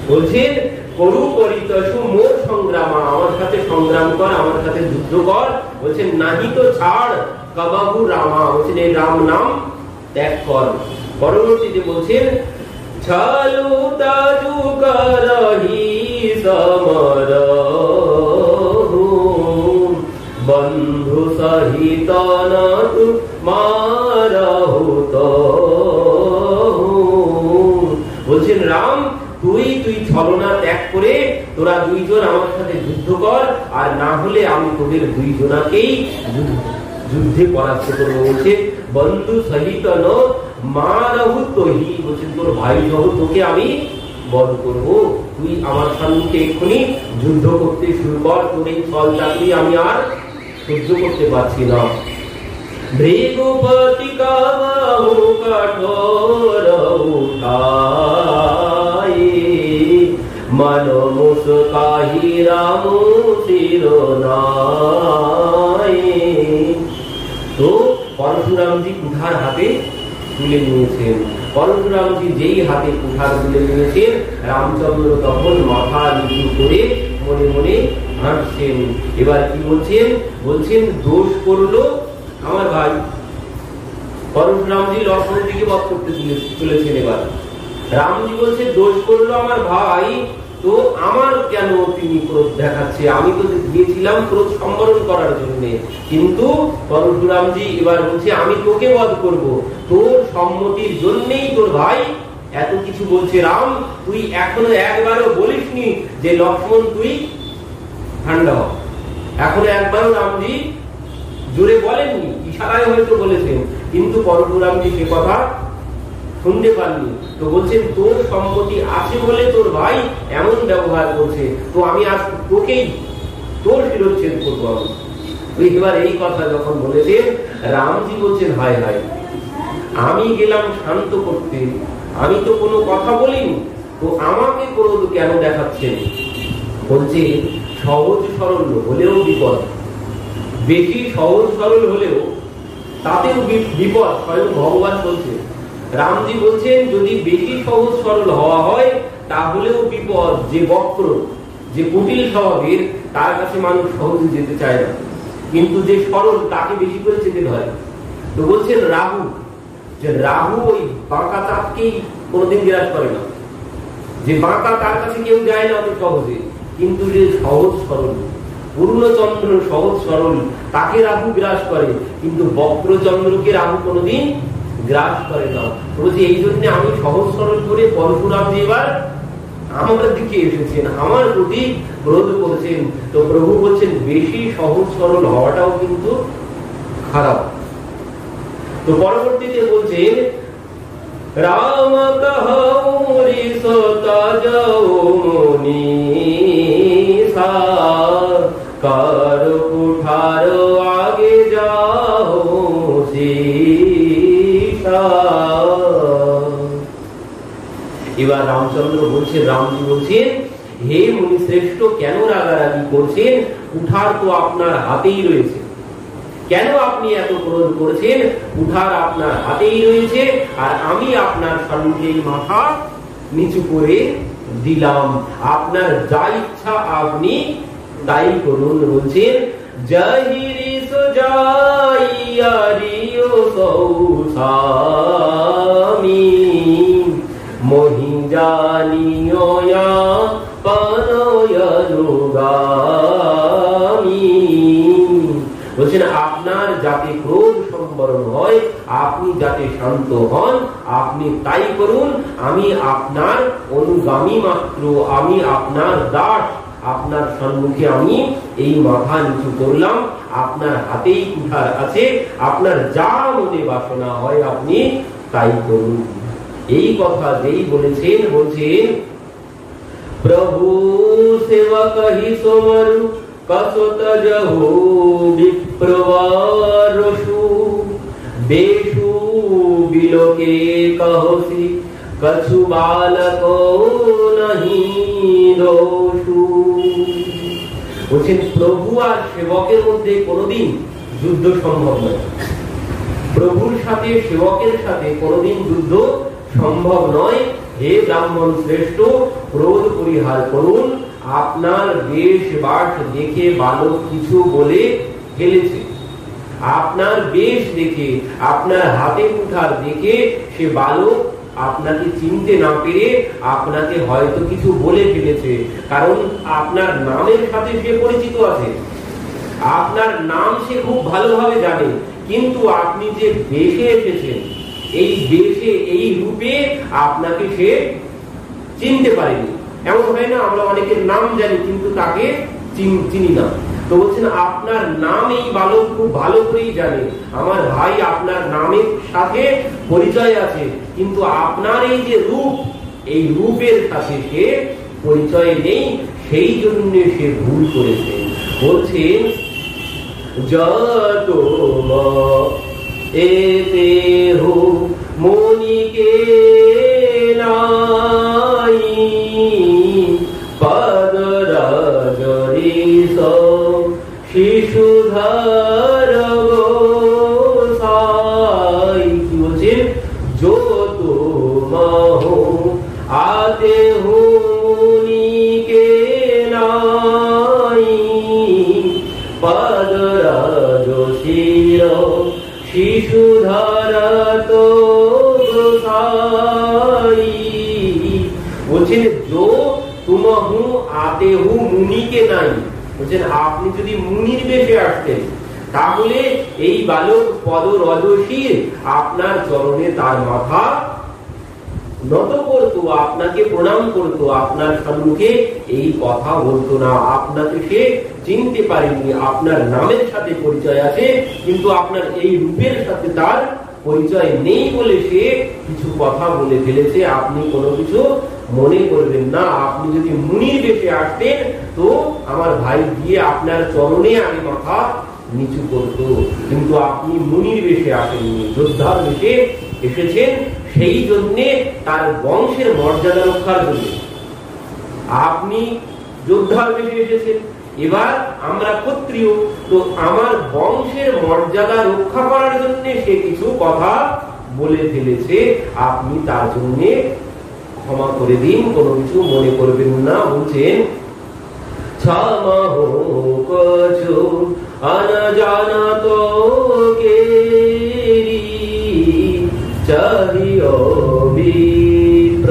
বলছেন করু পরিতসু মোর সংগ্রামা, আমার সাথে সংগ্রাম কর, আমার সাথে যুদ্ধ কর। বলছেন নাহি তো ছাড় কবাহু রামা, বলছেন এই রাম নাম ত্যাগ কর। পরবর্তীতে বলছেন ছলু তাজু করহি সমর বন্ধু সহিত নতু মারহু তো। বলছেন রাম তুই ছলনা ত্যাগ করে তোরা দুইজন আমার সাথে যুদ্ধ কর, আর না হলে আমি তোদের দুইজনাকেই যুদ্ধে পরাস্ত করবো। বলছে বন্ধু সহিত ন মারহু তোহি, বলছেন তোর ভাই সহ তোকে আমি বধ করবো। তুই আমার সম্মুখে এক্ষুনি যুদ্ধ করতে শুরু কর, তোর এই ছল চাকরি আমি আর সহ্য করতে পারছি না। ভৃগুপতি কাবাহু কঠোর উঠাই মন মুস্কাহি রাম শিরোনাই। তো পরশুরামজি কুঠার হাতে তুলে নিয়েছেন। পরশুরামজি যেই হাতে কুঠার তুলে নিয়েছেন, রামচন্দ্র তখন মাথা নিচু করে মনে মনে হাসছেন। এবার কি বলছেন, বলছেন দোষ করলো আমার ভাই। পরশুরামজি লক্ষ্মণজিকে বধ করতে চলেছেন। এবার রামজি বলছে দোষ করলো আমার ভাই, তো আমার কেন তিনি ক্রোধ দেখাচ্ছে? আমি তো গিয়েছিলাম ক্রোধ সম্বরণ করার জন্য, কিন্তু পরশুরামজি এবার বলছে আমি তোকে বধ করব, তোর সম্মতির জন্যই তোর ভাই এত কিছু বলছে। রাম তুই এখনো একবারও বলিসনি যে লক্ষ্মণ তুই ঠান্ডা হ, এখনো একবারও রামজি জোরে বলেননি, ইশারায় হয়তো বলেছেন, কিন্তু পরশুরামজি সে কথা শুনতে পাননি। তো বলছেন তোর সম্মতি আছে বলে তোর ভাই এমন ব্যবহার করছে, তো আমি আজ তোকেই তোর শিরচ্ছেদ করবো আমি। এবার এই কথা যখন বলেছেন, রামজি বলছেন হায় হায়, আমি গেলাম শান্ত করতে, আমি তো কোনো কথা বলিনি, তো আমাকে ক্রোধ কেন দেখাচ্ছেন? বলছে সহজ সরল হলেও বিপদ, বেশি সহজ সরল হলেও তাতেও বিপদ। স্বয়ং ভগবান বলছে, রামজি বলছেন যদি বেশি সহজ সরল হওয়া হয় তাহলেও বিপদ। যে বক্র, যে কুটিল স্বভাবের, তার কাছে মানুষ সহজে যেতে চায় না, কিন্তু যে সরল তাকে বেশি করে যেতে হয়। তো বলছেন রাহু, যে রাহু ওই বাঁকা চাঁদকেই কোনোদিন বিরাজ করে না, যে বাঁকা তার কাছে কেউ যায় না অত সহজে, কিন্তু যে সহজ সরল পূর্ণচন্দ্র সহজ সরল তাকে রাহু গ্রাস করে, কিন্তু বক্রচন্দ্রকে রাহু কোনোদিন গ্রাস করে না। বলছি এই জন্য আমি সহজ সরল করে পরশুরাম যে এবার আমার দিকে এসেছেন, আমার প্রতি ক্রোধ করেছেন। তো প্রভু বলছেন বেশি সহজ সরল হওয়াটাও কিন্তু খারাপ। তো পরবর্তীতে বলছেন রাম কহরি সোতা যৌনি সা কর কুঠার আগে যাও সীতা। এবার রামচন্দ্র বলছেন, রামজি বলছেন হে মুনি শ্রেষ্ঠ কেন রাগারাগি করছেন? কুঠার তো আপনার হাতেই রয়েছে, কেন আপনি এত ক্রোধ করেছেন? কুঠার আপনার হাতেই রয়েছে, আর আমি আপনার সম্মুখে মাথা নিচু করে দিলাম, আপনার যা ইচ্ছা আপনি তাই করুন। বলছেন জহিরি সুজাইয়ারিও সৌসামি মহি জানিয়া পানয়নুগামি। বলছেন আপনার যাতে ক্রোধ সম্বরণ হয়, আপনি যাতে শান্ত হন, আপনি তাই করুন। আমি আপনার অনুগামী মাত্র, আমি আপনার দাস, আপনার সম্মুখে আমি এই মাথা নিচু করলাম, আপনার হাতেই কুঠার আছে, আপনার যা মনে বাসনা হয় আপনি তাই করুন। এই কথা যেই বলেছেন, বলছেন প্রভু সেবা কহি সোমরু কসত জহু বিপ্রবারসু বেশু বিলোকে কহসি কছু বালক নাহি দোষু। বলছেন প্রভু আর সেবকের মধ্যে কোনোদিন যুদ্ধ সম্ভব নয়, প্রভুর সাথে সেবকের সাথে কোনোদিন যুদ্ধ সম্ভব নয়। হে ব্রাহ্মণ শ্রেষ্ঠ, ক্রোধ পরিহার করুন। আপনার বেশ বাস দেখে বালক কিছু বলে ফেলেছে, আপনার বেশ দেখে, আপনার হাতে কুঠার দেখে সে বালক আপনাকে চিনতে না পেরে আপনাকে হয়তো কিছু বলে ফেলেছে, কারণ আপনার নামের সাথে সে পরিচিত আছে, আপনার নাম সে খুব ভালোভাবে জানে, কিন্তু আপনি যে বেশে এসেছেন, এই বেশে এই রূপে আপনাকে সে চিনতে পারেনি। এমন হয় না আমরা অনেকের নাম জানি কিন্তু তাকে চিনি না। তো বলছেন আপনার নাম এই বালক খুব ভালো করেই জানে, আমার ভাই আপনার নামের সাথে পরিচয় আছে, কিন্তু আপনার এই যে রূপ, এই রূপের সাথে সে পরিচয় নেই, সেই জন্য সে ভুল করেছে। বলছেন যত এতে হো মনিকে নাই পদরাজরিস শিশুধর গোসাই। কি বলছেন? যত মহ আতে হো মনিকে নাই পদরাজশির শিশুধর তো গোসাই। বলছেন जो तुम हूँ आते हूँ मुनि के নাই। বলছেন আপনি যদি মুনির বেশে আসতেন তাহলে এই বালক পদ রজশীর আপনার চরণে তার মাথা নত করতো, আপনাকে প্রণাম করতো, আপনার সম্মুখে এই কথা বলতো না, আপনাকে সে চিনতে পারেনি। আপনার নামের সাথে পরিচয় আছে কিন্তু আপনার এই রূপের সাথে তার পরিচয় নেই বলে সে কিছু কথা বলে ফেলেছে, আপনি কোনো কিছু মনে করবেন না। আপনি যদি মুনির বেশে আসতেন তো আমার ভাই গিয়ে আপনার চরণে আগে মাথা নিচু করত, কিন্তু আপনি মুনির বেশে আসেননি, যোদ্ধার বেশে এসেছেন, সেই জন্যে তার বংশের মর্যাদা রক্ষার জন্য আপনি যোদ্ধার বেশে এসেছেন। এবার আমরা ক্ষত্রিয়, তো আমার বংশের মর্যাদা রক্ষা করার জন্য সে কিছু কথা বলে ফেলেছে, আপনি তার জন্য ক্ষমা করে দিন, কোনো কিছু মনে করবেন না। বলছেন क्षमा हो कछु अनजानत केरी चाहियो विप्र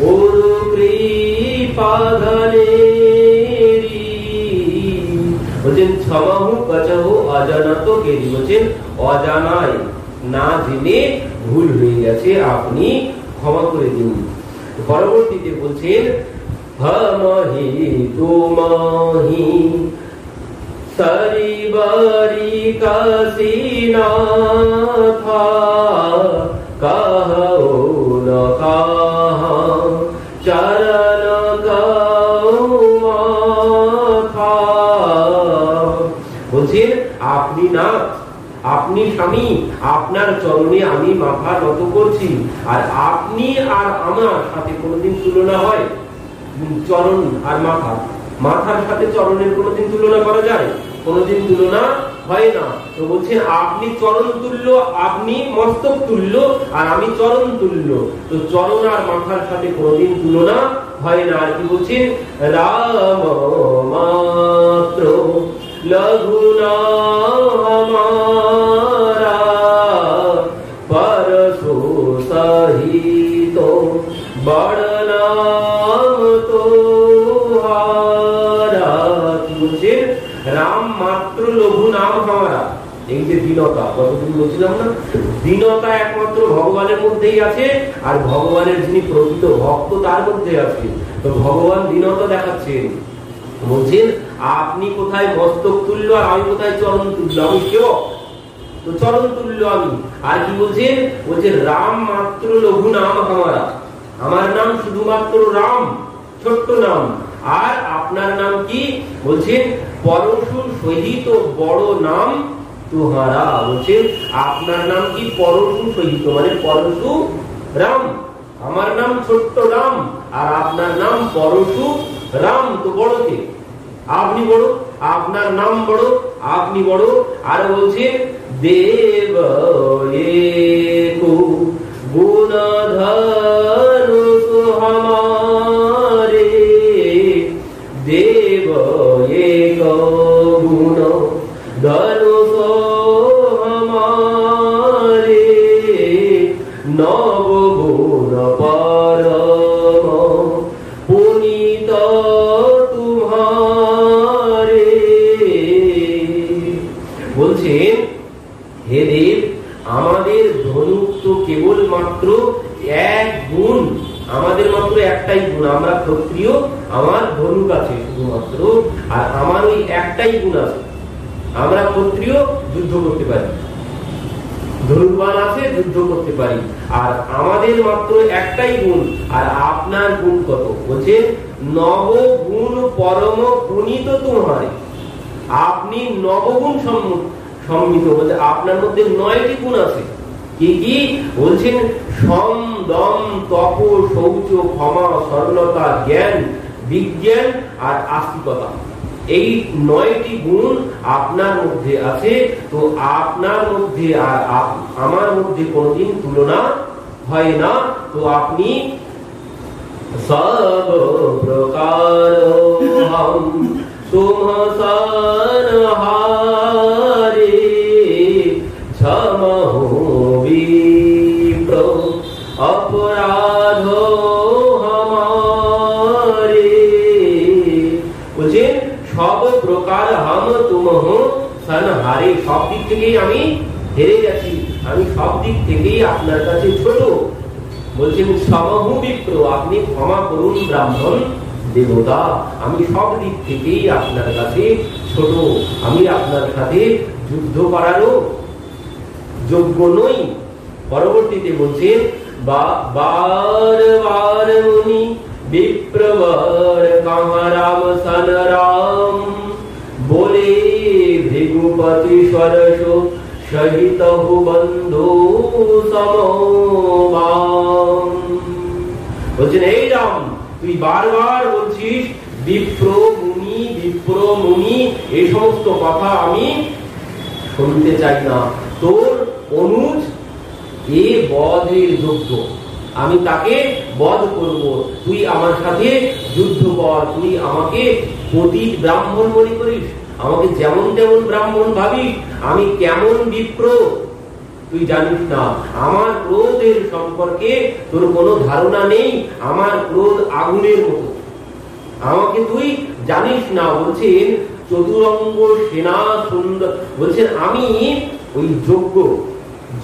उरु कृपा धनेरी। বলছেন क्षमा हो कछु अजानत केरी, বলছেন অজানায় না জেনে ভুল হয়ে গেছে, আপনি ক্ষমা করে দিন। পরবর্তীতে বলছেন हमहि तुमहि सरिबरी कसीना था कहो न कहा चरण था। বলছেন আপনি না, আপনি স্বামী, আপনার চরণে আমি মাথা নত করছি, আর আপনি আর আমার সাথে কোনোদিন তুলনা হয়? চরণ আর মাথা, মাথার সাথে চরণের কোনোদিন তুলনা করা যায়? কোনোদিন তুলনা হয় না। তো বলছেন আপনি চরণ তুল্য, আপনি মস্তক তুল্য, আর আমি চরণ তুল্য, তো চরণ আর মাথার সাথে কোনোদিন তুলনা হয় না। আর কি বলছেন রাম মাত্র লঘুনা हमारा परसो सहित बड़ नाम तोहारा। राम मात्र लघु नाम हमारा, এই যে দীনতা, কতদিন বলছিলাম না, দীনতা একমাত্র ভগবানের মধ্যেই আছে, আর ভগবানের যিনি প্রকৃত ভক্ত তার মধ্যে আছে। তো ভগবান দীনতা দেখাচ্ছেন, বলছেন আপনি কোথায় মস্তক তুল্য আর আমি কোথায় চরণ তুল্য, আমি কেউ তো চরণ তুল্য আমি। আর কি বলছেন, বলছে রাম মাত্র লঘু নাম হামারা, আমার নাম শুধুমাত্র রাম, ছোট্ট নাম, আর আপনার নাম কি? বলছেন পরশু সহিত বড় নাম তুহারা। বলছেন আপনার নাম কি? পরশু সহিত, মানে পরশু রাম, আমার নাম ছোট্ট রাম, আর আপনার নাম পরশু রাম। তো বড় কে? আপনি বড়, আপনার নাম বড়, আপনি বড়। আর বলছেন দেব একো গুণধনু হামারে, দেব এক গুণ ধনু হামারে, নব গুণ পরম পুনিত তুমারে। বলছেন হে দেব, আমাদের ধনুক তো কেবল মাত্র এক গুণ, আমাদের মাত্র একটাই গুণ, আমরা ক্ষত্রিয়, আমার ধনুক আছে শুধুমাত্র, আর আমার ওই একটাই গুণ আছে, আমরা ক্ষত্রিয় যুদ্ধ করতে পারি, ধনুর্বাণ আছে যুদ্ধ করতে পারি, আর আমাদের মাত্র একটাই গুণ। আর আপনার গুণ কত? বলছে নব গুণ পরম পুনিত তোমারে, আপনি নবগুণ সম্মিত, বলছে আপনার মধ্যে 9টি গুণ আছে। কি কি? বলছেন সম দম তপ শৌচ ক্ষমা সরলতা জ্ঞান বিজ্ঞান আর আস্তিকতা, এই 9টি গুণ আপনার মধ্যে আছে। তো আপনার মধ্যে আর আমার মধ্যে কোনদিন তুলনা হয় না। তো আপনি সব প্রকার হম তুম সরহারে क्षमा हो विप्र अपराध हमारे। বলছে সব প্রকার হাম তুম সনহারে, সব দিক থেকেই আমি হেরে গেছি, আমি সব দিক থেকেই আপনার কাছে ছোট। বলছেন সমহু বিপ্র, আপনি ক্ষমা করুন ব্রাহ্মণ দেবতা, আমি সব দিক থেকেই আপনার কাছে ছোট, আমি আপনার সাথে যুদ্ধ করারও যোগ্য নই। পরবর্তীতে বলছেন বার বার মুনি विप्रवर कहाँ राम सन राम बोले भृगुपति स्वरसो सहित बंधु समोबाम। বলছেন এই রাম, তুই বারবার বলছিস বিপ্র মুনি এই সমস্ত কথা আমি শুনতে চাই না। তোর অনুজ এ বধের যোগ্য, আমি তাকে বধ করব, তুই আমার সাথে যুদ্ধ কর। তুই আমাকে পতিত ব্রাহ্মণ মনে করিস, আমাকে যেমন তেমন ব্রাহ্মণ ভাবিস, আমি কেমন বিপ্র তুই জানিস না। আমার ক্রোধের সম্পর্কে তোর কোনো ধারণা নেই, আমার ক্রোধ আগুনের মতো, আমাকে তুই জানিস না। বলছেন চতুরঙ্গ সেনা সুন্দর, বলছেন আমি ওই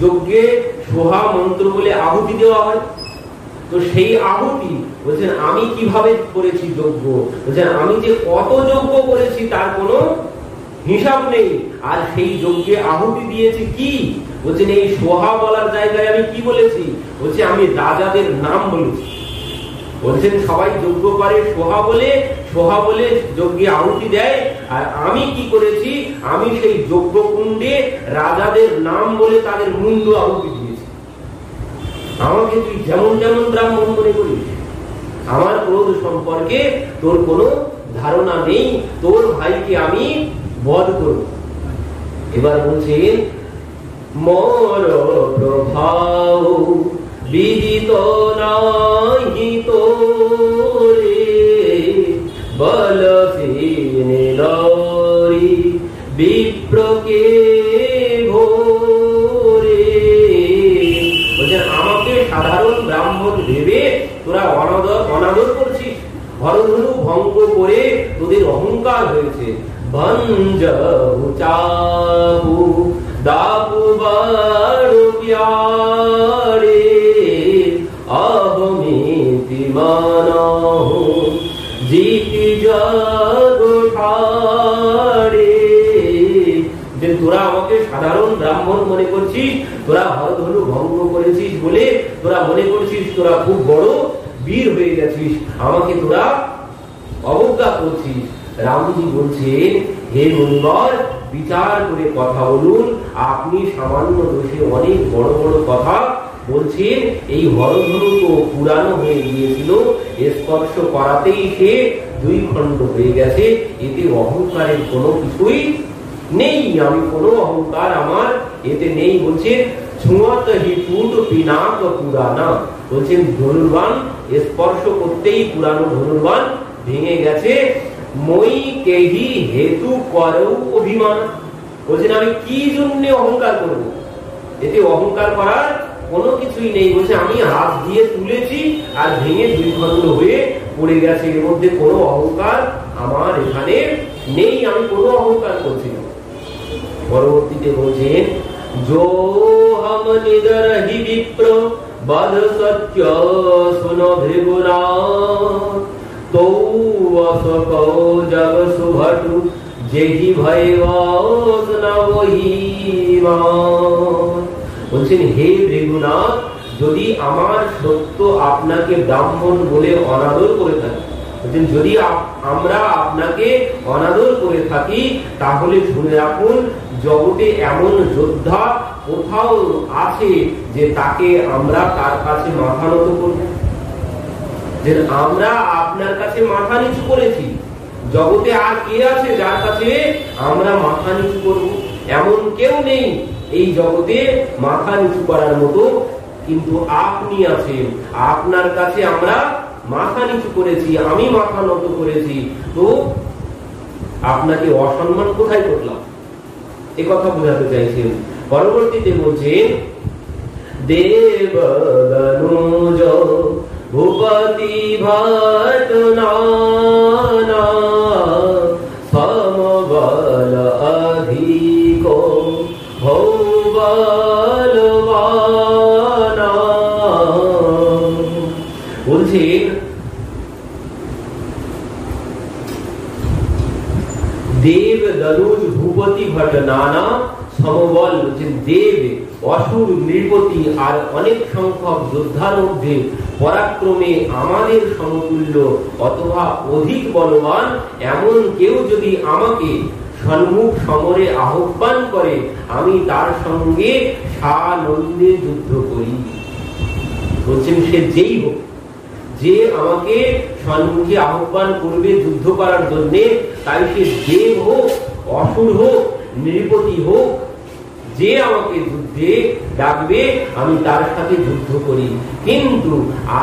যজ্ঞে সোহা মন্ত্র বলে আহুতি দেওয়া হয়, তো সেই আহুতি বলছেন আমি কিভাবে করেছি যজ্ঞ, বলছেন আমি যে কত যজ্ঞ করেছি তার কোনো হিসাব নেই। আর সেই যজ্ঞে আহুতি দিয়েছি কি, বলছেন এই সোহা বলার জায়গায় আমি কি বলেছি, বলছে আমি রাজাদের নাম বলেছি। বলছেন সবাই যজ্ঞ করে সোহা বলে যজ্ঞে আহুতি দেয়, আর আমি কি করেছি, আমি সেই যজ্ঞ কুণ্ডে রাজাদের নাম বলে তাদের মুন্ড আহুতি দিয়েছি। আমাকে তুই যেমন যেমন ব্রাহ্মণ মনে করিস, আমার ক্রোধ সম্পর্কে তোর কোনো ধারণা নেই, তোর ভাইকে আমি বধ করব। এবার বলছেন মোর প্রভাব বিদিত নাহি তোরে বলসীন নারী বিপ্রকে ভোরে। বলছেন আমাকে সাধারণ ব্রাহ্মণ ভেবে তোরা অনাদর করছিস, হরধনু ভঙ্গ করে তোদের অহংকার হয়েছে। ভঞ্জ চাবু দাবু বাড়ু প্যারে অহমিতি মানহু জিতি জগ ঠাড়ে। যে তোরা আমাকে সাধারণ ব্রাহ্মণ মনে করছিস, তোরা হরধনু ভঙ্গ করেছিস বলে তোরা মনে করছিস তোরা খুব বড় বীর হয়ে গেছিস, আমাকে তোরা অবজ্ঞা করছিস। রামজি বলছেন হে মুনিবর, বিচার করে কথা বলুন, আপনি সামান্য দোষে অনেক বড় বড় কথা বলছেন। এই হরধনু তো পুরানো হয়ে গিয়েছিল, স্পর্শ করাতেই সে 2 খণ্ড হয়ে গেছে, এতে অহংকারের কোনো কিছুই নেই, আমি কোনো অহংকার আমার এতে নেই। বলছেন ছুঁয়াত হি টুট পিনাক পুরানা, বলছেন ধনুর্বাণ স্পর্শ করতেই পুরানো ধনুর্বাণ ভেঙে গেছে। মই কেহি হেতু করৌ অভিমান, বলছেন আমি কি জন্য অহংকার করব, এতে অহংকার করার কোনো কিছুই নেই। বলছে আমি হাত দিয়ে তুলেছি আর ভেঙে 2 খণ্ড হয়ে পড়ে গেছে, এর মধ্যে কোনো অহংকার আমার এখানে নেই, আমি কোনো অহংকার করছি না। পরবর্তীতে বলছেন जो हम निदर ही विप्र बद सत्य सुन भृगुना तो असको जग सुभटु जेहि भयवास न वही मान। বলছেন হে ভৃগুনাথ, যদি আমার সত্য আপনাকে ব্রাহ্মণ বলে অনাদর করে থাকি, বলছেন যদি আমরা আপনাকে অনাদর করে থাকি তাহলে শুনে রাখুন জগতে এমন যোদ্ধা কোথাও আছে যে তাকে আমরা তার কাছে মাথা নত করব, যে আমরা আপনার কাছে মাথা নিচু করেছি, জগতে আর কে আছে যার কাছে আমরা মাথা নিচু করব? এমন কেউ নেই এই জগতে মাথা নিচু করার মতো, কিন্তু আপনি আছেন, আপনার কাছে আমরা মাথা নিচু করেছি, আমি মাথা নত করেছি, তো আপনাকে অসম্মান কোথায় করলাম, এ কথা বোঝাতে চাইছেন। পরবর্তীতে বলছেন দেবদনুজ ভূপতি ভট নানা সমবল অধিক ভৌবলবানা। বলছেন দেব দনুজ ভূপতি ভট নানা সমবল যে দেব, অসুর, নৃপতি আর অনেক সংখ্যক যোদ্ধার মধ্যে পরাক্রমে আমাদের সমতুল্য অথবা অধিক বলবান এমন কেউ যদি আমাকে সম্মুখ সমরে আহ্বান করে, আমি তার সঙ্গে সানন্দে যুদ্ধ করি। বলছেন সে যেই হোক, যে আমাকে সম্মুখে আহ্বান করবে যুদ্ধ করার জন্য, তাই সে দেব হোক, অসুর হোক, নৃপতি হোক, যে আমাকে যুদ্ধে ডাকবে আমি তার সাথে যুদ্ধ করি। কিন্তু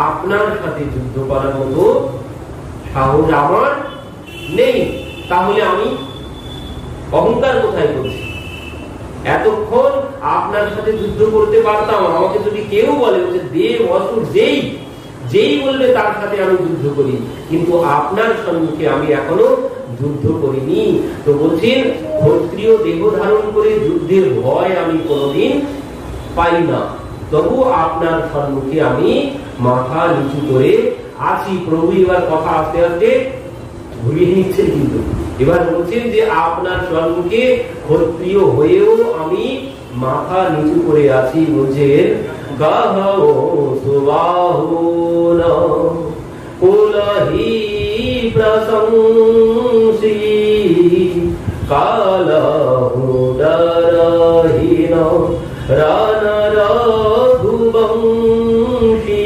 আপনার সাথে যুদ্ধ করার মতো সাহস আমার নেই। তাহলে আমি অহংকার কোথায় করছি? এতক্ষণ আপনার সাথে যুদ্ধ করতে পারতাম। আমাকে যদি কেউ বলে যে দেব, অসুর, যেই বলবে তার সাথে আমি যুদ্ধ করি, কিন্তু আপনার সম্মুখে আমি এখনো যুদ্ধ করিনি। তো বলছেন ক্ষত্রিয় দেহ ধারণ করে যুদ্ধের ভয় আমি কোনোদিন পাই না, তবু আপনার সম্মুখে আমি মাথা নিচু করে আছি। প্রভু এবার কথা আস্তে আস্তে ঘুরিয়ে নিচ্ছেন, কিন্তু এবার বলছেন যে আপনার সম্মুখে ক্ষত্রিয় হয়েও আমি মাথা নিচু করে আছি। বলছেন গাহো সুবাহুন কুলহি প্রশংসি কালহু দরহীন রান রঘুবংশী।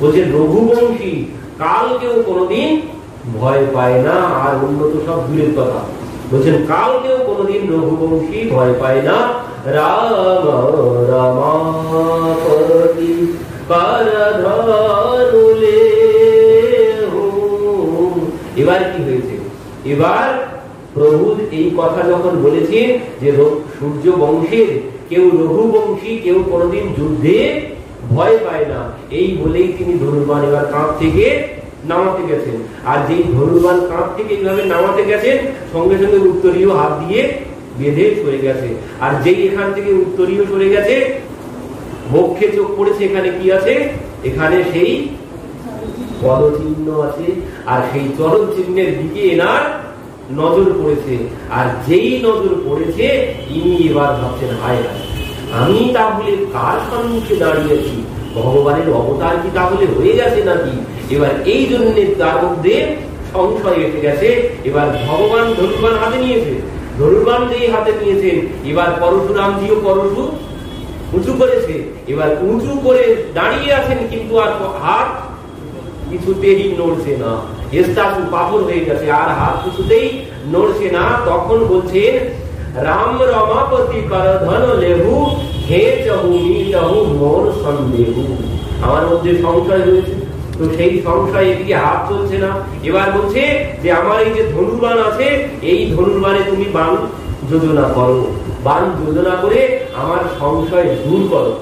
বলছেন রঘুবংশী কালকেও কোনোদিন ভয় পায় না। আর উন্নত সব দূরের কথা। বলছেন কালকেও কোনোদিন রঘুবংশী ভয় পায় না। রাম রমাপতি করধনুলে। এবার কি হয়েছে? এবার প্রভু এই কথা যখন বলেছেন যে সূর্য বংশের কেউ রঘুবংশী, কেউ কোনোদিন যুদ্ধে ভয় পায় না, এই বলেই তিনি ধনুর্বাণ এবার কাঁধ থেকে নামাতে গেছেন। আর যেই ধনুর্বাণ কাঁধ থেকে এইভাবে নামাতে গেছেন, সঙ্গে সঙ্গে উত্তরীয় হাত দিয়ে বেঁধে সরে গেছে। আর যেই এখান থেকে উত্তরীয় সরে গেছে, বক্ষে চোখ পড়েছে, এখানে কি আছে? এখানে সেই পদচিহ্ন আছে। আর সেই চরণ চিহ্নের দিকে এনার নজর পড়েছে। আর যেই নজর পড়েছে, ইনি এবার ভাবছেন হায় হায়, আমি তাহলে কার সম্মুখে দাঁড়িয়েছি? ভগবানের অবতার কি তাহলে হয়ে গেছে নাকি? এবার এই জন্য তার মধ্যে সংশয় এসে গেছে। এবার ভগবান ধনুর্বাণ হাতে নিয়েছে, ধনুর্বাণ যেই হাতে নিয়েছেন, এবার পরশুরামজিও পরশু উঁচু করেছে। এবার উঁচু করে দাঁড়িয়ে আছেন, কিন্তু আর হাত কিছুতেই নড়ছে না। স্ট্যাচু পাথর হয়ে গেছে, আর হাত কিছুতেই নড়ছে না। তখন বলছেন রাম রমাপতি করধন লেহু হে চহু মিটহু মোর সন্দেহু। আমার মধ্যে সংশয় রয়েছে, তো সেই সংশয় এদিকে হাত চলছে না। এবার বলছে যে আমার এই যে ধনুর্বাণ আছে, এই ধনুর্বাণে তুমি বাণ যোজনা করো, বাণ যোজনা করে আমার সংশয় দূর করো।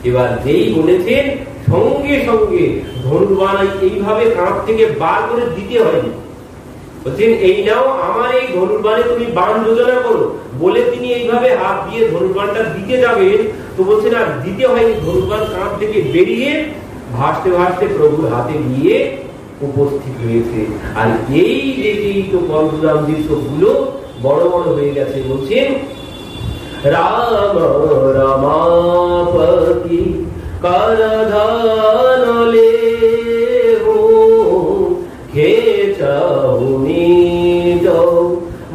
এবার যেই বলেছেন, সঙ্গে সঙ্গে ধনুর্বাণ এইভাবে কাঁধ থেকে বার করে দিতে হয়নি। বলছেন এই নাও, আমার এই ধনুর্বাণে তুমি বাণ যোজনা করো বলে তিনি এইভাবে হাত দিয়ে ধনুর্বাণটা দিতে যাবেন। তো বলছেন আর দিতে হয়নি, ধনুর্বাণ কাঁধ থেকে বেরিয়ে ভাসতে ভাসতে প্রভুর হাতে গিয়ে উপস্থিত হয়েছে। আর এই দেখেই তো পরশুরামজির চোখগুলো বড় বড় হয়ে গেছে। বলছেন রাম রমাপতি করধন লেহু হে চহু মিটহু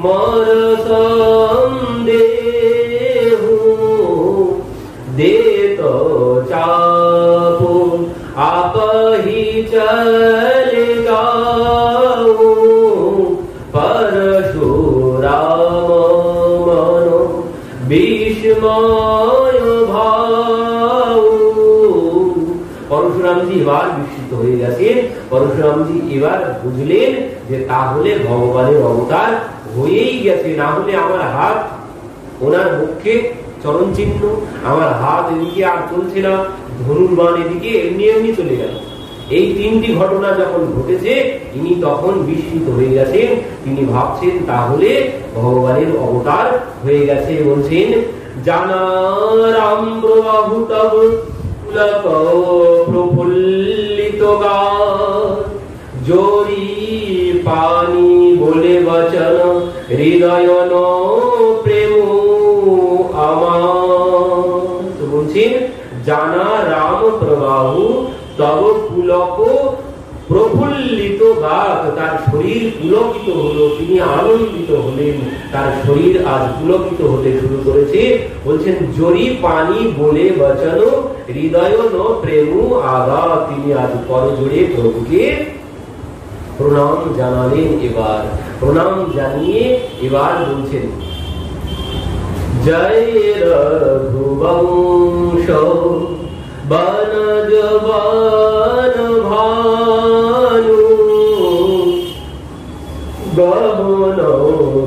মোর সন্দেহু। দেত চাপু আপহি চলে গাও পরশুরাম মন বিস্ময় ভাও। পরশুরামজি এবার বিস্মিত হয়ে গেছেন। পরশুরামজি এবার বুঝলেন যে তাহলে ভগবানের অবতার হয়েই গেছে। না হলে আমার হাত ওনার মুখে চরণ চিহ্ন, আমার হাত এদিকে আর চলছে না, ধনুর্বাণ এদিকে এমনি এমনি চলে গেল। এই তিনটি ঘটনা যখন ঘটেছে, তিনি তখন বিস্মিত হয়ে গেছেন। তিনি ভাবছেন তাহলে ভগবানের অবতার হয়ে গেছে। বলছেন জানা রাম প্রবাহু তব পুলক প্রফুল্লিত গান জোরি পানি বলে বচন হৃদয় প্রেম তব পুলক প্রফুল্লিত গাত, তার শরীর পুলকিত হলো, তিনি আনন্দিত হলেন, তার শরীর আজ পুলকিত হতে শুরু করেছে। বলছেন জরি পানি বলে বাঁচানো হৃদয় ন প্রেম আগা, তিনি আজ করজোড়ে প্রভুকে প্রণাম জানালেন। এবার প্রণাম জানিয়ে এবার বলছেন জয় রঘুবংশ বনজ বন ভানু গহন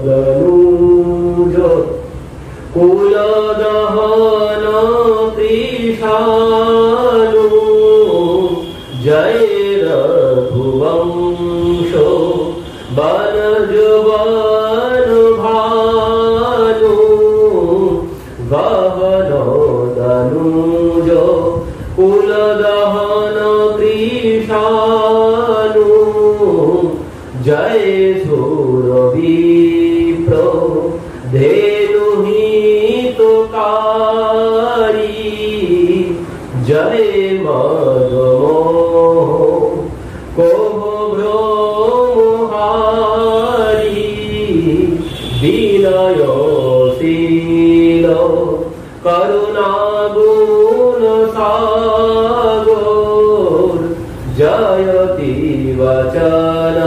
দনুজ কুল দহন কৃষানু, জয় রঘুবংশ বনজ বন ভানু গহন দনুজ কুল দহন কৃষানু, জয় সুর বিপ্র ধেনু হিতকারী, জয় মদমোহ কোহ ব্রহ্মহারি, বিনয়শীল করুণা গুণ সাগর, জয়তি বচন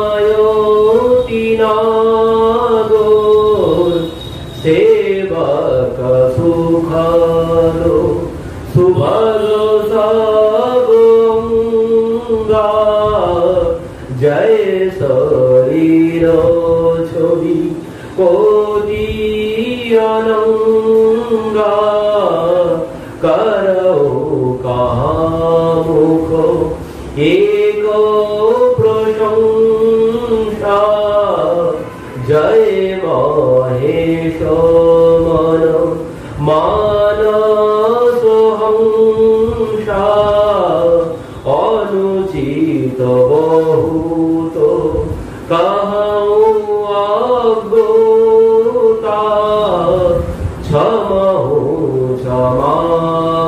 রচনায়তি নাগর, সেবক সুখদ সুভগ সগঙ্গা, জয় শরীর ছবি কোটি অনঙ্গা, করো কামুখ এক প্রশংসা, জয় মহেশ মন মানস হংসা, অনুচিত বহুত কহৌ অজ্ঞতা, ক্ষমহু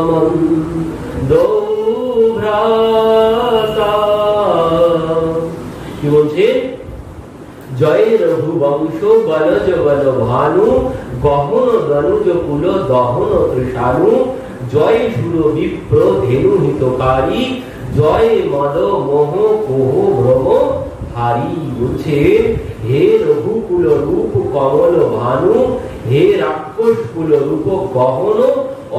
ক্ষমামন্দো ভ্রাতা। কি বলছে? জয় রঘুবংশ বনজ বন ভানু গহন দনুজ কুল দহন তৃষানু, জয় সুর বিপ্র ধেনু হিতকারী, জয় মদ মোহ কোহ ভ্রম হারি। বলছে হে রঘুকুল রূপ কমল ভানু, হে রাক্ষস কুল রূপ গহন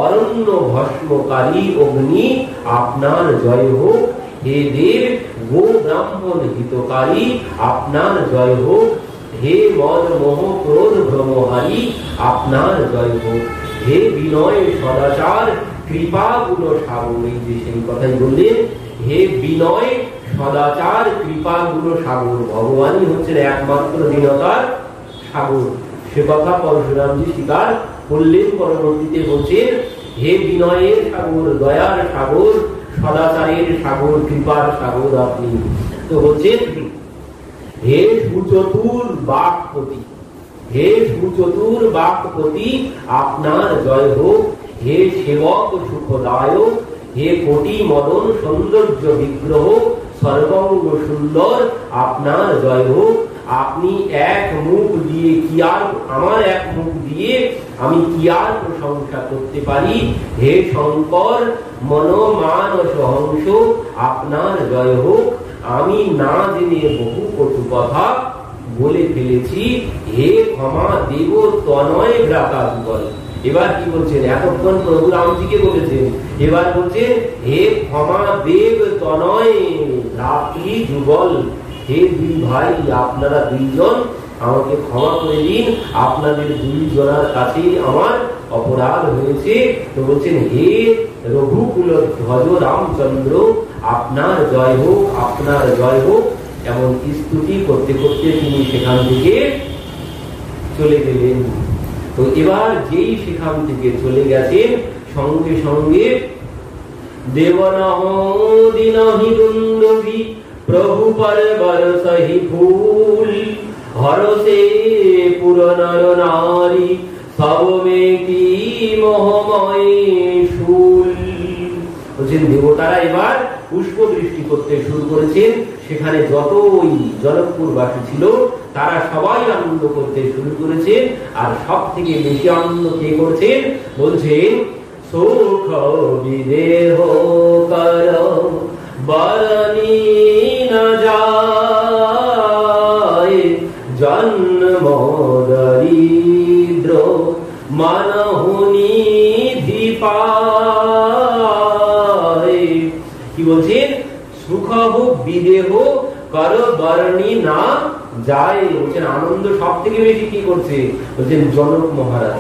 অরণ্য ভস্মকারী অগ্নি, আপনার জয় হোক। হে দেব গো ব্রাহ্মণ হিতকারী, আপনার জয় হোক। হে মদ মোহ ক্রোধ ভ্রমহারী, আপনার জয় হোক। হে বিনয় সদাচার কৃপা গুণ সাগর, এই যে সেই কথাই বললেন, হে বিনয় সদাচার কৃপা গুণ সাগর, ভগবানই হচ্ছেন একমাত্র দীনতার সাগর। সে কথা পরশুরামজি স্বীকার করলেন। পরবর্তীতে বলছেন হে বিনয়ের সাগর, দয়ার সাগর, সদাচারের সাগর, কৃপার সাগর আপনি। তো বলছেন হে সুচতুর বাক্পতি, হে সুচতুর বাক্পতি, আপনার জয় হোক। হে সেবক সুখদায়ক, হে কোটি মদন সৌন্দর্য বিগ্রহ, সর্বাঙ্গ সুন্দর, আপনার জয় হোক। আপনি এক মুখ দিয়ে কি আর, আমার এক মুখ দিয়ে আমি কি আর প্রশংসা করতে পারি। হে শঙ্কর মন মান সহংস, আপনার জয় হোক। আমি না জেনে বহু কটু কথা বলে ফেলেছি, হে ক্ষমা দেব তনয় ভ্রাতা যুগল। এবার কি বলছেন? এতক্ষণ প্রভু রামজিকে বলেছেন, এবার বলছেন হে ক্ষমা দেব তনয় ভ্রাতৃ যুগল, হে দুই ভাই, আপনারা দুইজন আমাকে ক্ষমা করে দিন, আপনাদের দুইজনের কাছে আমার অপরাধ হয়েছে। তো বলছেন হে রঘুকুল ধ্বজ রামচন্দ্র, আপনার জয় হোক, আপনার জয় হোক। এমন স্তুতি করতে করতে তিনি সেখান থেকে চলে গেলেন। তো এবার যেই সেখান থেকে চলে গেছেন, সঙ্গে সঙ্গে দেবনহ দিনহি দুন্দভি প্রভু পর বরসহি ফুল, হরসে পুরনর নারী সব মেকি মোহময় শুল। বলছেন দেবতারা এবার পুষ্প বৃষ্টি করতে শুরু করেছেন। সেখানে যত ওই জনকপুরবাসী ছিল তারা সবাই আনন্দ করতে শুরু করেছেন। আর সব থেকে বেশি আনন্দ কে করছেন? বলছেন সুখ বিদেহ কর বরণী না যায়, জন্ম দরিদ্র মানহুনি ধীপায়। কি বলছেন? সুখ বিদেহ কর বরণী না যায়। বলছেন আনন্দ সব থেকে বেশি কি করছে? বলছেন জনক মহারাজ।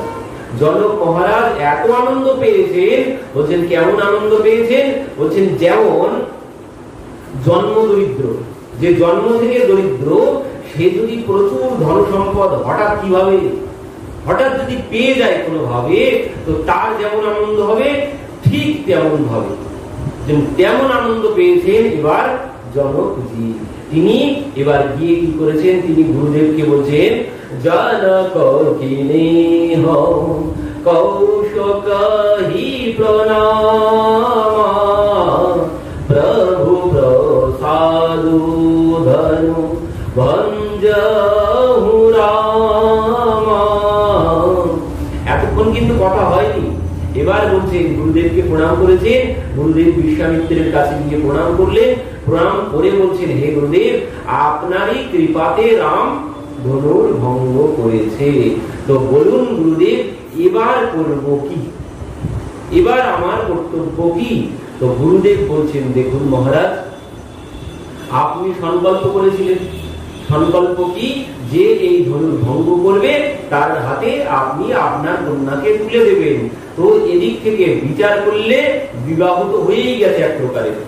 জনক মহারাজ এত আনন্দ পেয়েছেন। বলছেন কেমন আনন্দ পেয়েছেন? বলছেন যেমন জন্ম দরিদ্র, যে জন্ম থেকে দরিদ্র, সে যদি প্রচুর ধন সম্পদ হঠাৎ যদি পেয়ে যায় কোনোভাবে, তো তার যেমন আনন্দ হবে ঠিক তেমন ভাবে তেমন আনন্দ পেয়েছেন এবার জনকজি। তিনি এবার গিয়ে কি করেছেন? তিনি গুরুদেবকে বলছেন জনক কিনেহ কৌশকহি প্রণাম, প্রভু প্রসাদু ধনু ভঞ্জহু রাম। এতক্ষণ কিন্তু কথা হয়নি। এবার বলছেন গুরুদেবকে প্রণাম করেছেন। গুরুদেব বিশ্বামিত্রের কাছে গিয়ে প্রণাম করলেন। প্রণাম করে বলছেন হে গুরুদেব, আপনারই কৃপাতে রাম ধনুর ভঙ্গ করেছে। তো বলুন গুরুদেব এবার করব কি? এবার আমার কর্তব্য কি? তো গুরুদেব বলছেন দেখুন মহারাজ, আপনি সংকল্প করেছিলেন। সংকল্প কি? যে এই ধনুর ভঙ্গ করবে তার হাতে আপনি আপনার কন্যাকে তুলে দেবেন। তো এদিক থেকে বিচার করলে বিবাহ তো হয়েই গেছে এক প্রকারের।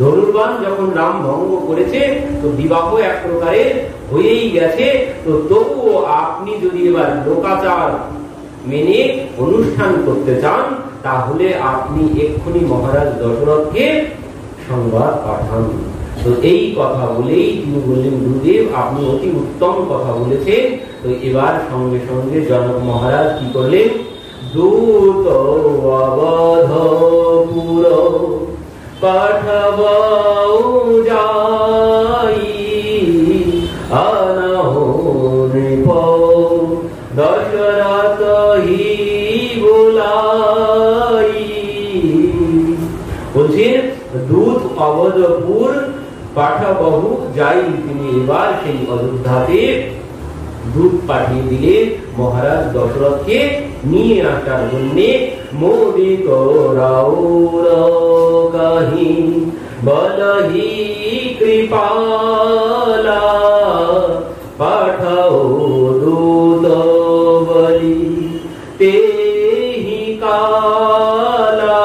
ধনুর্বাণ যখন রাম ভঙ্গ করেছে তো বিবাহ এক প্রকারের হয়েই গেছে। তো তবুও আপনি যদি এবার লোকাচার মেনে অনুষ্ঠান করতে চান, তাহলে আপনি এক্ষুনি মহারাজ দশরথকে সংবাদ পাঠান। তো এই কথা বলেই তিনি বললেন গুরুদেব আপনি অতি উত্তম কথা বলেছেন। তো এবার সঙ্গে সঙ্গে জনক মহারাজ কি করলেন? দূত অবধপুর পাঠাবো যাই, আনহো নৃপ দশরথ হি বোলাই। বলছেন দূত অবধপুর পাঠাবহু যাই। তিনি এবার সেই অযোধ্যাতে দূত পাঠিয়ে দিলেন মহারাজ দশরথকে নিয়ে আসার জন্য। মোদিত রাউর কাহি বলহি কৃপালা, পাঠাও দূত বলি তেহি কালা।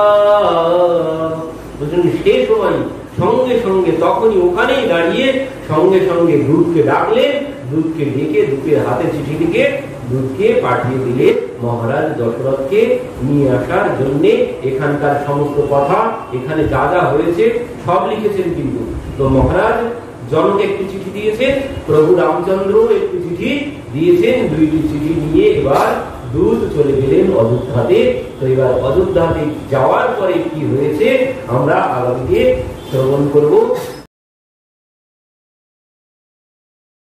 বুঝলেন সে সময় সঙ্গে সঙ্গে তখনই ওখানেই দাঁড়িয়ে সঙ্গে সঙ্গে দূতকে ডাকলেন। দূতকে ডেকে দূতের হাতে চিঠি লিখে দূতকে পাঠিয়ে দিলে মহারাজ দশরথকে নিয়ে আসার জন্য। এখানকার সমস্ত কথা এখানে যা যা হয়েছে সব লিখেছেন কিন্তু। তো মহারাজ জনক একটি চিঠি দিয়েছেন, প্রভু রামচন্দ্র একটি চিঠি দিয়েছেন। দুইটি চিঠি নিয়ে এবার দূত চলে গেলেন অযোধ্যাতে। তো এবার অযোধ্যাতে যাওয়ার পরে কি হয়েছে আমরা আগামীতে শ্রবণ করব।